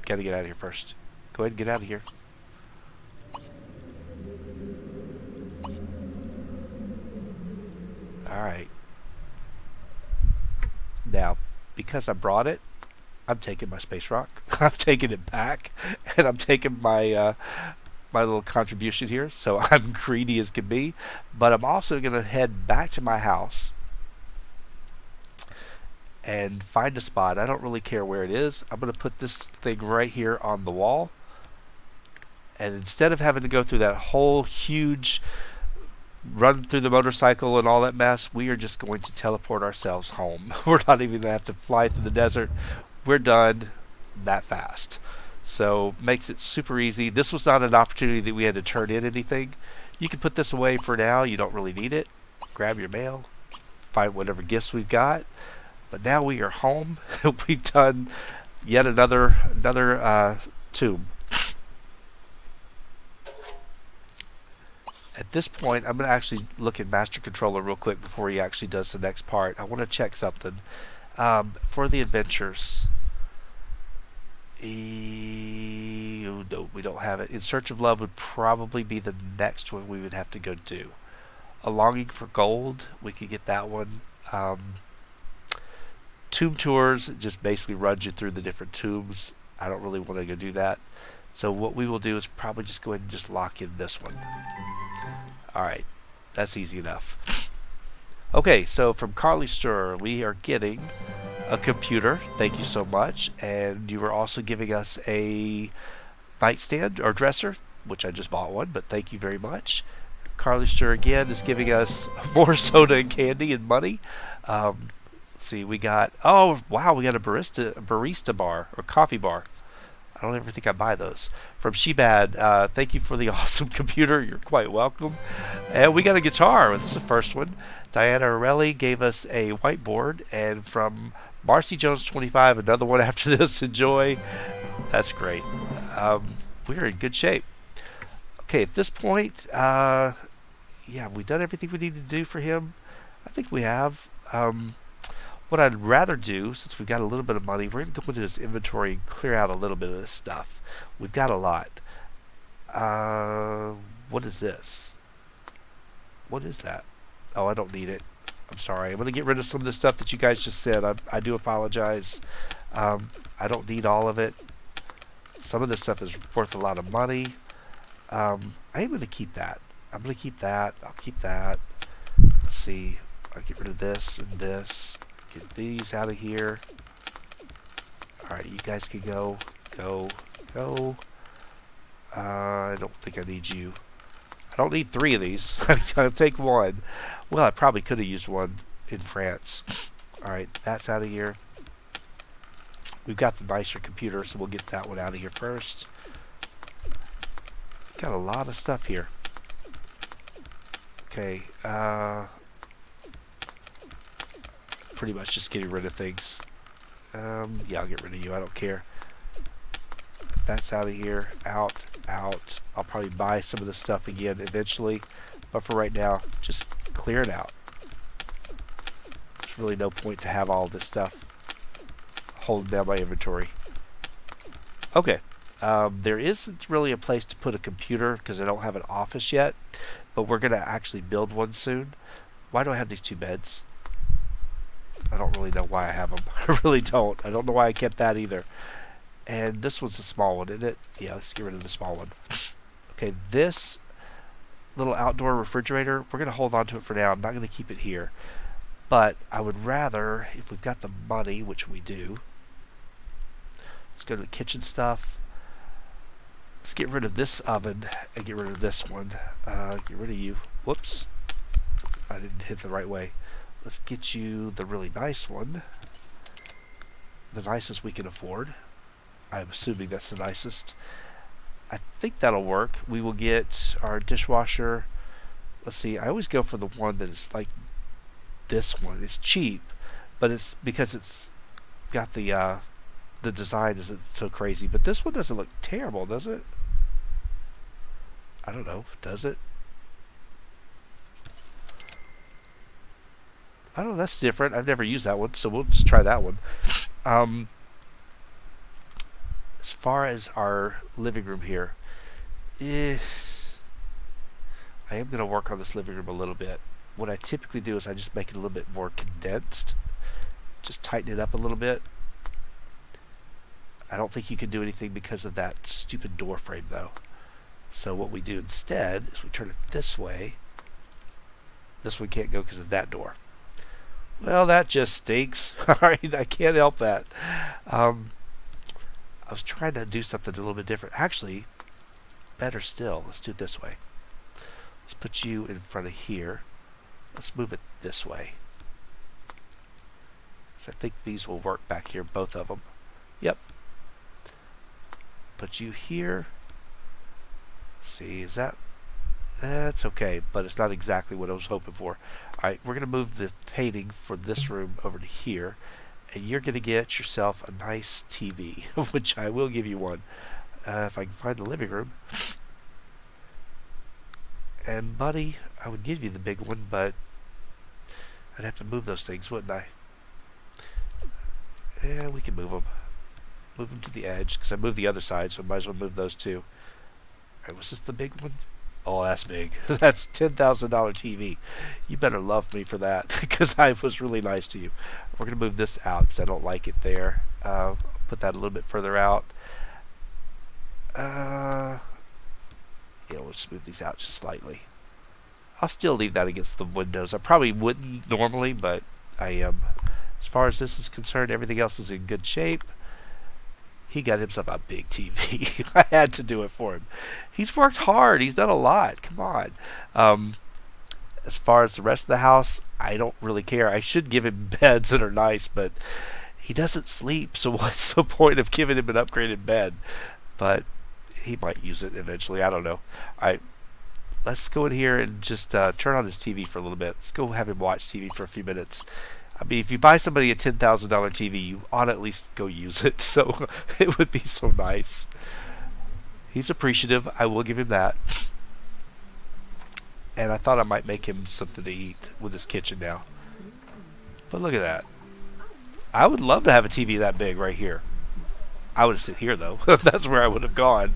got to get out of here first. Go ahead and get out of here. Alright. Now, because I brought it, I'm taking my space rock. I'm taking it back. And I'm taking my my little contribution here. So I'm greedy as can be. But I'm also going to head back to my house and find a spot. I don't really care where it is. I'm going to put this thing right here on the wall. And instead of having to go through that whole huge run through the motorcycle and all that mess, we are just going to teleport ourselves home. We're not even going to have to fly through the desert. We're done that fast. So makes it super easy. This was not an opportunity that we had to turn in anything. You can put this away for now. You don't really need it. Grab your mail. Find whatever gifts we've got. But now we are home. We've done yet another tomb. At this point, I'm going to actually look at Master Controller real quick before he actually does the next part. I want to check something. For the adventures. No, we don't have it. In Search of Love would probably be the next one we would have to go do. A Longing for Gold, we could get that one. Tomb Tours just basically runs you through the different tombs. I don't really want to go do that. So what we will do is probably just go ahead and just lock in this one. Alright, that's easy enough. Okay, so from Carly Stir, we are getting a computer. Thank you so much. And you were also giving us a nightstand or dresser, which I just bought one, but thank you very much. Carly Stir again is giving us more soda and candy and money. Let's see, we got, oh wow, we got a barista bar or coffee bar. I don't ever think I buy those. From Shebad, thank you for the awesome computer. You're quite welcome. And we got a guitar. This is the first one. Diana Orelli gave us a whiteboard. And from Marcy Jones 25, another one after this. Enjoy. That's great. We're in good shape. Okay, at this point, yeah, have we done everything we need to do for him? I think we have. What I'd rather do, since we've got a little bit of money, we're going to go into this inventory and clear out a little bit of this stuff. We've got a lot. What is this? What is that? Oh, I don't need it. I'm sorry. I'm going to get rid of some of the stuff that you guys just said. I do apologize. I don't need all of it. Some of this stuff is worth a lot of money. I'm going to keep that. I'm going to keep that. I'll keep that. Let's see. I'll get rid of this and this. Get these out of here. Alright, you guys can go. Go. I don't think I need you. I don't need 3 of these. I'll take one. Well, I probably could have used one in France. Alright, that's out of here. We've got the nicer computer, so we'll get that one out of here first. Got a lot of stuff here. Okay, pretty much just getting rid of things. Yeah, I'll get rid of you. I don't care. That's out of here. Out. I'll probably buy some of this stuff again eventually. But for right now, just clear it out. There's really no point to have all this stuff holding down my inventory. Okay. There isn't really a place to put a computer because I don't have an office yet. But we're going to actually build one soon. Why do I have these 2 beds? I don't really know why I have them. I really don't. I don't know why I kept that either. And this one's a small one, isn't it? Yeah, let's get rid of the small one. Okay, this little outdoor refrigerator, we're going to hold on to it for now. I'm not going to keep it here. But I would rather, if we've got the money, which we do, let's go to the kitchen stuff. Let's get rid of this oven and get rid of this one. Get rid of you. Whoops. I didn't hit the right way. Let's get you the really nice one. The nicest we can afford. I'm assuming that's the nicest. I think that'll work. We will get our dishwasher. Let's see. I always go for the one that is like this one. It's cheap, but it's because it's got the design isn't so crazy. But this one doesn't look terrible, does it? I don't know. Does it? I don't know. That's different. I've never used that one, so we'll just try that one. As far as our living room here, I am going to work on this living room a little bit. What I typically do is I just make it a little bit more condensed. Just tighten it up a little bit. I don't think you can do anything because of that stupid door frame, though. So what we do instead is we turn it this way. This one can't go because of that door. Well, that just stinks. Alright, I can't help that. I was trying to do something a little bit different. Actually, better still, let's do it this way. Let's put you in front of here. Let's move it this way. So I think these will work back here, both of them. Yep. Put you here. See, is that... That's okay, but it's not exactly what I was hoping for. Alright, we're going to move the painting for this room over to here. And you're going to get yourself a nice TV, which I will give you one. If I can find the living room. And buddy, I would give you the big one, but I'd have to move those things, wouldn't I? Yeah, we can move them. Move them to the edge, because I moved the other side, so I might as well move those two. Alright, was this the big one? Oh, that's big. That's $10,000 TV. You better love me for that, because I was really nice to you. We're going to move this out, because I don't like it there. Put that a little bit further out. Yeah, we'll just move these out just slightly. I'll still leave that against the windows. I probably wouldn't normally, but I am. As far as this is concerned, everything else is in good shape. He got himself a big TV. I had to do it for him. He's worked hard. He's done a lot. Come on. As far as the rest of the house, I don't really care. I should give him beds that are nice, but he doesn't sleep, so what's the point of giving him an upgraded bed? But he might use it eventually. I don't know. All right. Let's go in here and just turn on his TV for a little bit. Let's go have him watch TV for a few minutes. I mean, if you buy somebody a $10,000 TV, you ought to at least go use it. So it would be so nice. He's appreciative. I will give him that. And I thought I might make him something to eat with his kitchen now. But look at that. I would love to have a TV that big right here. I would sit here, though. That's where I would have gone.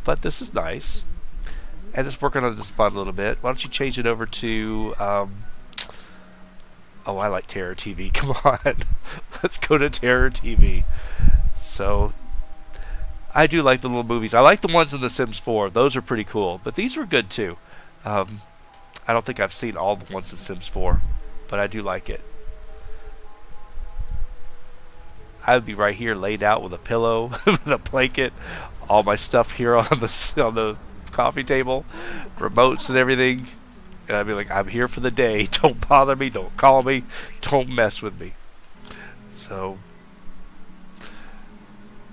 But this is nice. And it's working on this fun a little bit. Why don't you change it over to... Oh, I like Terror TV. Come on. Let's go to Terror TV. So, I do like the little movies. I like the ones in The Sims 4. Those are pretty cool. But these were good, too. I don't think I've seen all the ones in Sims 4. But I do like it. I would be right here laid out with a pillow and a blanket. All my stuff here on the coffee table. Remotes and everything. And I'd be like, I'm here for the day. Don't bother me. Don't call me. Don't mess with me. So,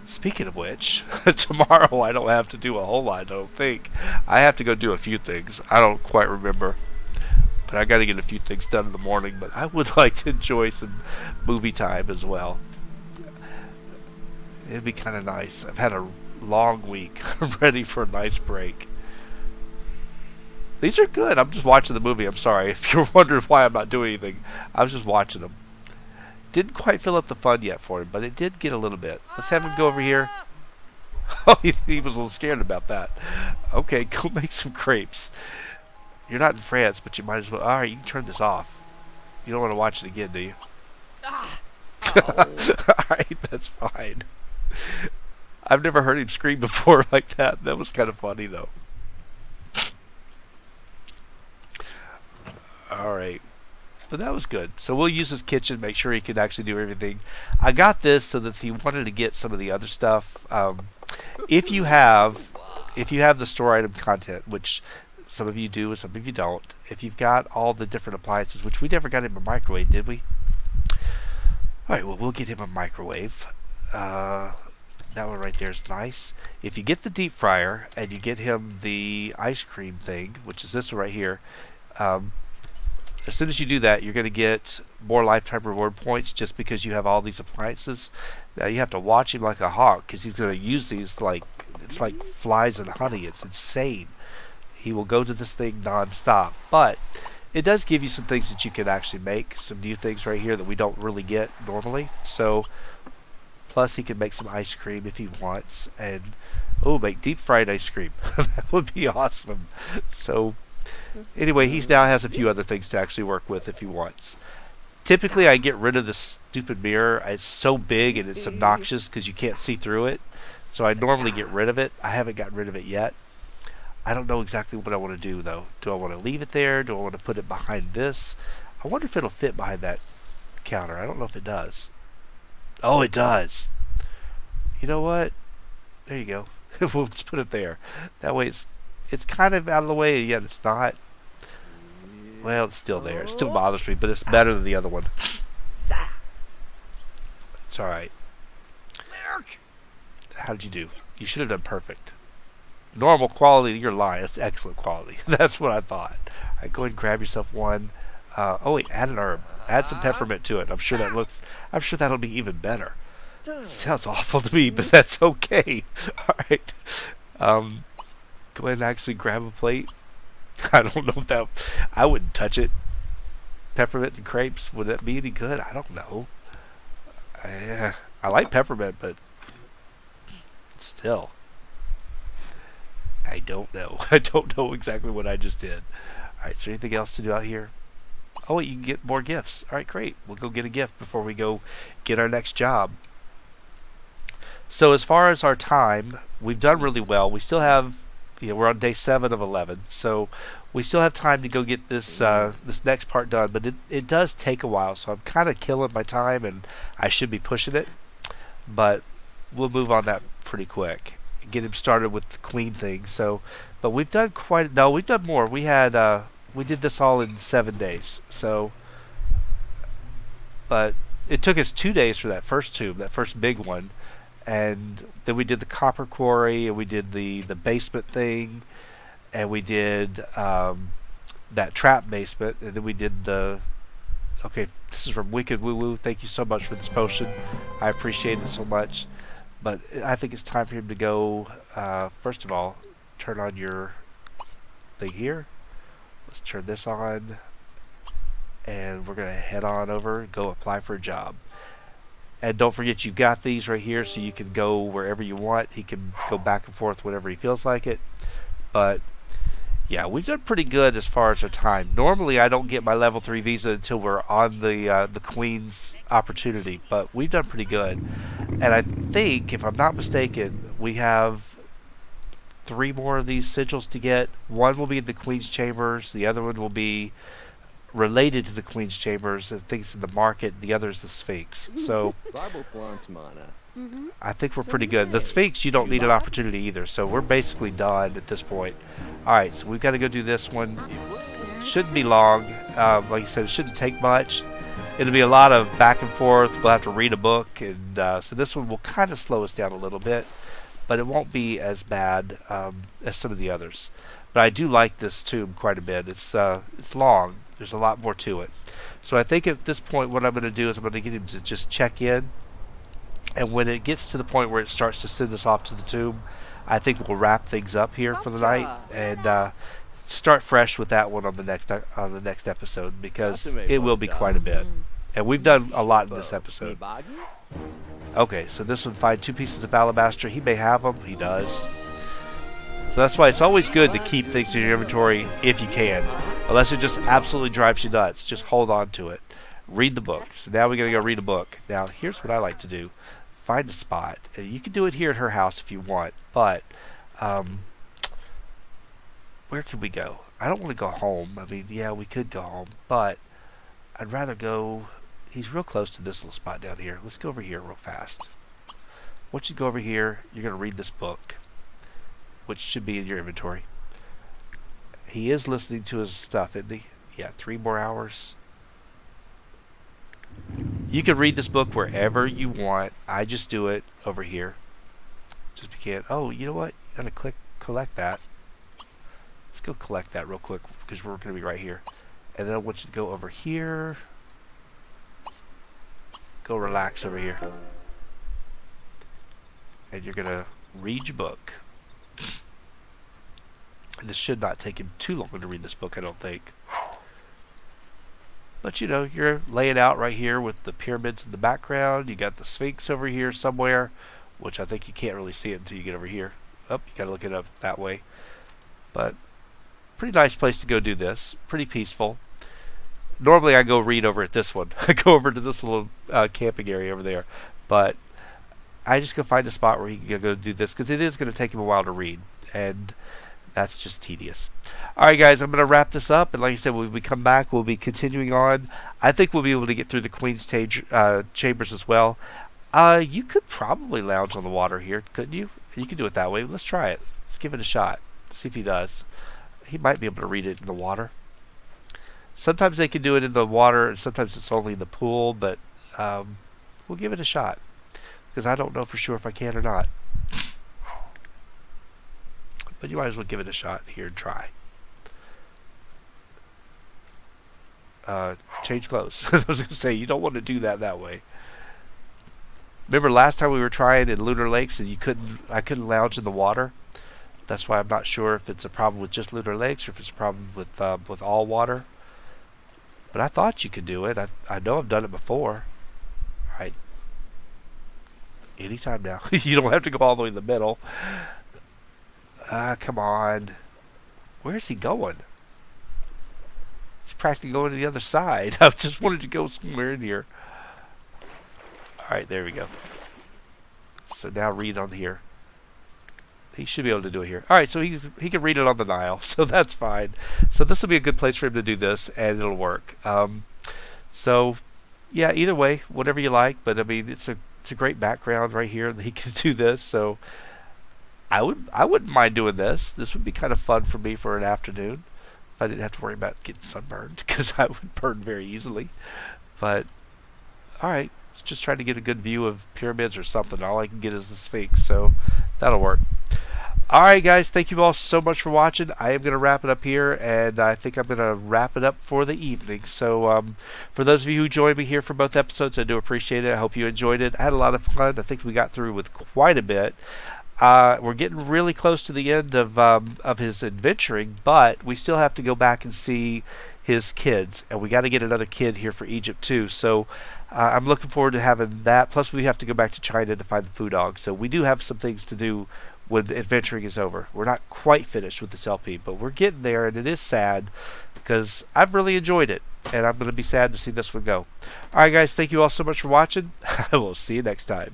speaking of which, tomorrow I don't have to do a whole lot, I don't think. I have to go do a few things. I don't quite remember. But I got to get a few things done in the morning. But I would like to enjoy some movie time as well. It'd be kind of nice. I've had a long week. I'm ready for a nice break. These are good. I'm just watching the movie. I'm sorry if you're wondering why I'm not doing anything. I was just watching them. Didn't quite fill up the fun yet for him, but it did get a little bit. Let's have him go over here. Oh, he was a little scared about that. Okay, go make some crepes. You're not in France, but you might as well. All right, you can turn this off. You don't want to watch it again, do you? All right, that's fine. I've never heard him scream before like that. That was kind of funny though. All right. But that was good. So we'll use his kitchen, make sure he can actually do everything. I got this so that if he wanted to get some of the other stuff, if you have the store item content, which some of you do and some of you don't, if you've got all the different appliances, which we never got him a microwave, did we? All right, well, we'll get him a microwave. That one right there is nice. If you get the deep fryer and you get him the ice cream thing, which is this one right here, as soon as you do that, you're going to get more lifetime reward points just because you have all these appliances. Now you have to watch him like a hawk because he's going to use these like it's like flies and honey. It's insane. He will go to this thing non-stop. But it does give you some things that you can actually make. Some new things right here that we don't really get normally. So, plus he can make some ice cream if he wants. And, make deep fried ice cream. That would be awesome. So, anyway, he now has a few other things to actually work with if he wants. Typically, I get rid of this stupid mirror. It's so big and it's obnoxious because you can't see through it. So I normally get rid of it. I haven't gotten rid of it yet. I don't know exactly what I want to do, though. Do I want to leave it there? Do I want to put it behind this? I wonder if it'll fit behind that counter. I don't know if it does. Oh, it does. You know what? There you go. We'll just put it there. That way it's kind of out of the way, yet it's not. Well, it's still there. It still bothers me, but it's better than the other one. It's alright. How did you do? You should have done perfect. Normal quality, you're lying. It's excellent quality. That's what I thought. Alright, go ahead and grab yourself one. Wait, add an herb. Add some peppermint to it. I'm sure that'll be even better. Sounds awful to me, but that's okay. Alright. Go ahead and actually grab a plate. I don't know if I wouldn't touch it. Peppermint and crepes, would that be any good? I don't know. I like peppermint, but still. I don't know. I don't know exactly what I just did. Alright, is there anything else to do out here? Oh, wait, you can get more gifts. Alright, great. We'll go get a gift before we go get our next job. So as far as our time, we've done really well. We still have, we're on day 7 of 11. So we still have time to go get this this next part done. But it does take a while. So I'm kind of killing my time and I should be pushing it. But we'll move on that pretty quick. Get him started with the queen thing. So, but we've done we've done more. We did this all in 7 days. So, but it took us 2 days for that first tomb, that first big one. And then we did the copper quarry, and we did the basement thing, and we did that trap basement, and then we did okay, this is from Wicked Woo Woo. Thank you so much for this potion. I appreciate it so much. But I think it's time for him to go, first of all, turn on your thing here. Let's turn this on, and we're going to head on over and go apply for a job. And don't forget, you've got these right here, so you can go wherever you want. He can go back and forth whenever he feels like it. But, yeah, we've done pretty good as far as our time. Normally, I don't get my level 3 visa until we're on the Queen's opportunity. But we've done pretty good. And I think, if I'm not mistaken, we have 3 more of these sigils to get. One will be in the Queen's Chambers. The other one will be related to the Queen's Chambers. I think it's in the market. The other is the Sphinx. So I think we're pretty good. The Sphinx, you don't need an opportunity either. So we're basically done at this point. Alright, so we've got to go do this one. Shouldn't be long. Like I said, it shouldn't take much. It'll be a lot of back and forth. We'll have to read a book. And so this one will kind of slow us down a little bit. But it won't be as bad as some of the others. But I do like this tomb quite a bit. It's long. There's a lot more to it. So I think at this point what I'm going to do is I'm going to get him to just check in. And when it gets to the point where it starts to send us off to the tomb, I think we'll wrap things up here for the night and start fresh with that one on the next episode, because it will be quite a bit. And we've done a lot in this episode. Okay, so this one, find 2 pieces of alabaster. He may have them. He does. So that's why it's always good to keep things in your inventory if you can. Unless it just absolutely drives you nuts. Just hold on to it. Read the book. So now we're going to go read a book. Now, here's what I like to do. find a spot. And you can do it here at her house if you want, but where can we go? I don't want to go home. I mean, yeah, we could go home, but I'd rather go. He's real close to this little spot down here. Let's go over here real fast. Once you go over here, you're going to read this book, which should be in your inventory. He is listening to his stuff, isn't he? Yeah, 3 more hours. You can read this book wherever you want. I just do it over here. Just because. Oh, you know what? You gotta click collect that. Let's go collect that real quick because we're gonna be right here. And then I want you to go over here. Go relax over here. And you're gonna read your book. This should not take him too long to read this book, I don't think. But you know, you're laying out right here with the pyramids in the background. You got the Sphinx over here somewhere, which I think you can't really see it until you get over here. Oh, you gotta look it up that way. But pretty nice place to go do this. Pretty peaceful. Normally I go read over at this one. I go over to this little camping area over there. But I just go find a spot where he can go do this because it is going to take him a while to read. And that's just tedious. Alright guys, I'm going to wrap this up, and like I said, when we come back, we'll be continuing on. I think we'll be able to get through the Queen's chambers as well. You could probably lounge on the water here, couldn't you? You could do it that way. Let's try it. Let's give it a shot. See if he does. He might be able to read it in the water. Sometimes they can do it in the water, and sometimes it's only in the pool, but we'll give it a shot. Because I don't know for sure if I can or not. But you might as well give it a shot here and try. Change clothes. I was going to say, you don't want to do that way. Remember last time we were trying in Lunar Lakes and I couldn't lounge in the water? That's why I'm not sure if it's a problem with just Lunar Lakes or if it's a problem with all water. But I thought you could do it. I know I've done it before. Alright. Anytime now. You don't have to go all the way in the middle. Come on. Where's he going? He's practically going to the other side. I just wanted to go somewhere in here. Alright, there we go. So now read on here. He should be able to do it here. Alright, so he can read it on the Nile, so that's fine. So this will be a good place for him to do this, and it'll work. So, yeah, either way, whatever you like, but I mean, it's a great background right here that he can do this, so I wouldn't mind doing this. This would be kind of fun for me for an afternoon if I didn't have to worry about getting sunburned, because I would burn very easily. But, alright, just trying to get a good view of pyramids or something. All I can get is the Sphinx, so that'll work. Alright guys, thank you all so much for watching. I am going to wrap it up here, and I think I'm going to wrap it up for the evening. So for those of you who joined me here for both episodes, I do appreciate it. I hope you enjoyed it. I had a lot of fun. I think we got through with quite a bit. We're getting really close to the end of his adventuring, but we still have to go back and see his kids, and we got to get another kid here for Egypt too. So I'm looking forward to having that. Plus, we have to go back to China to find the food dog. So we do have some things to do when the adventuring is over. We're not quite finished with this LP, but we're getting there, and it is sad because I've really enjoyed it, and I'm going to be sad to see this one go. All right, guys, thank you all so much for watching. I will see you next time.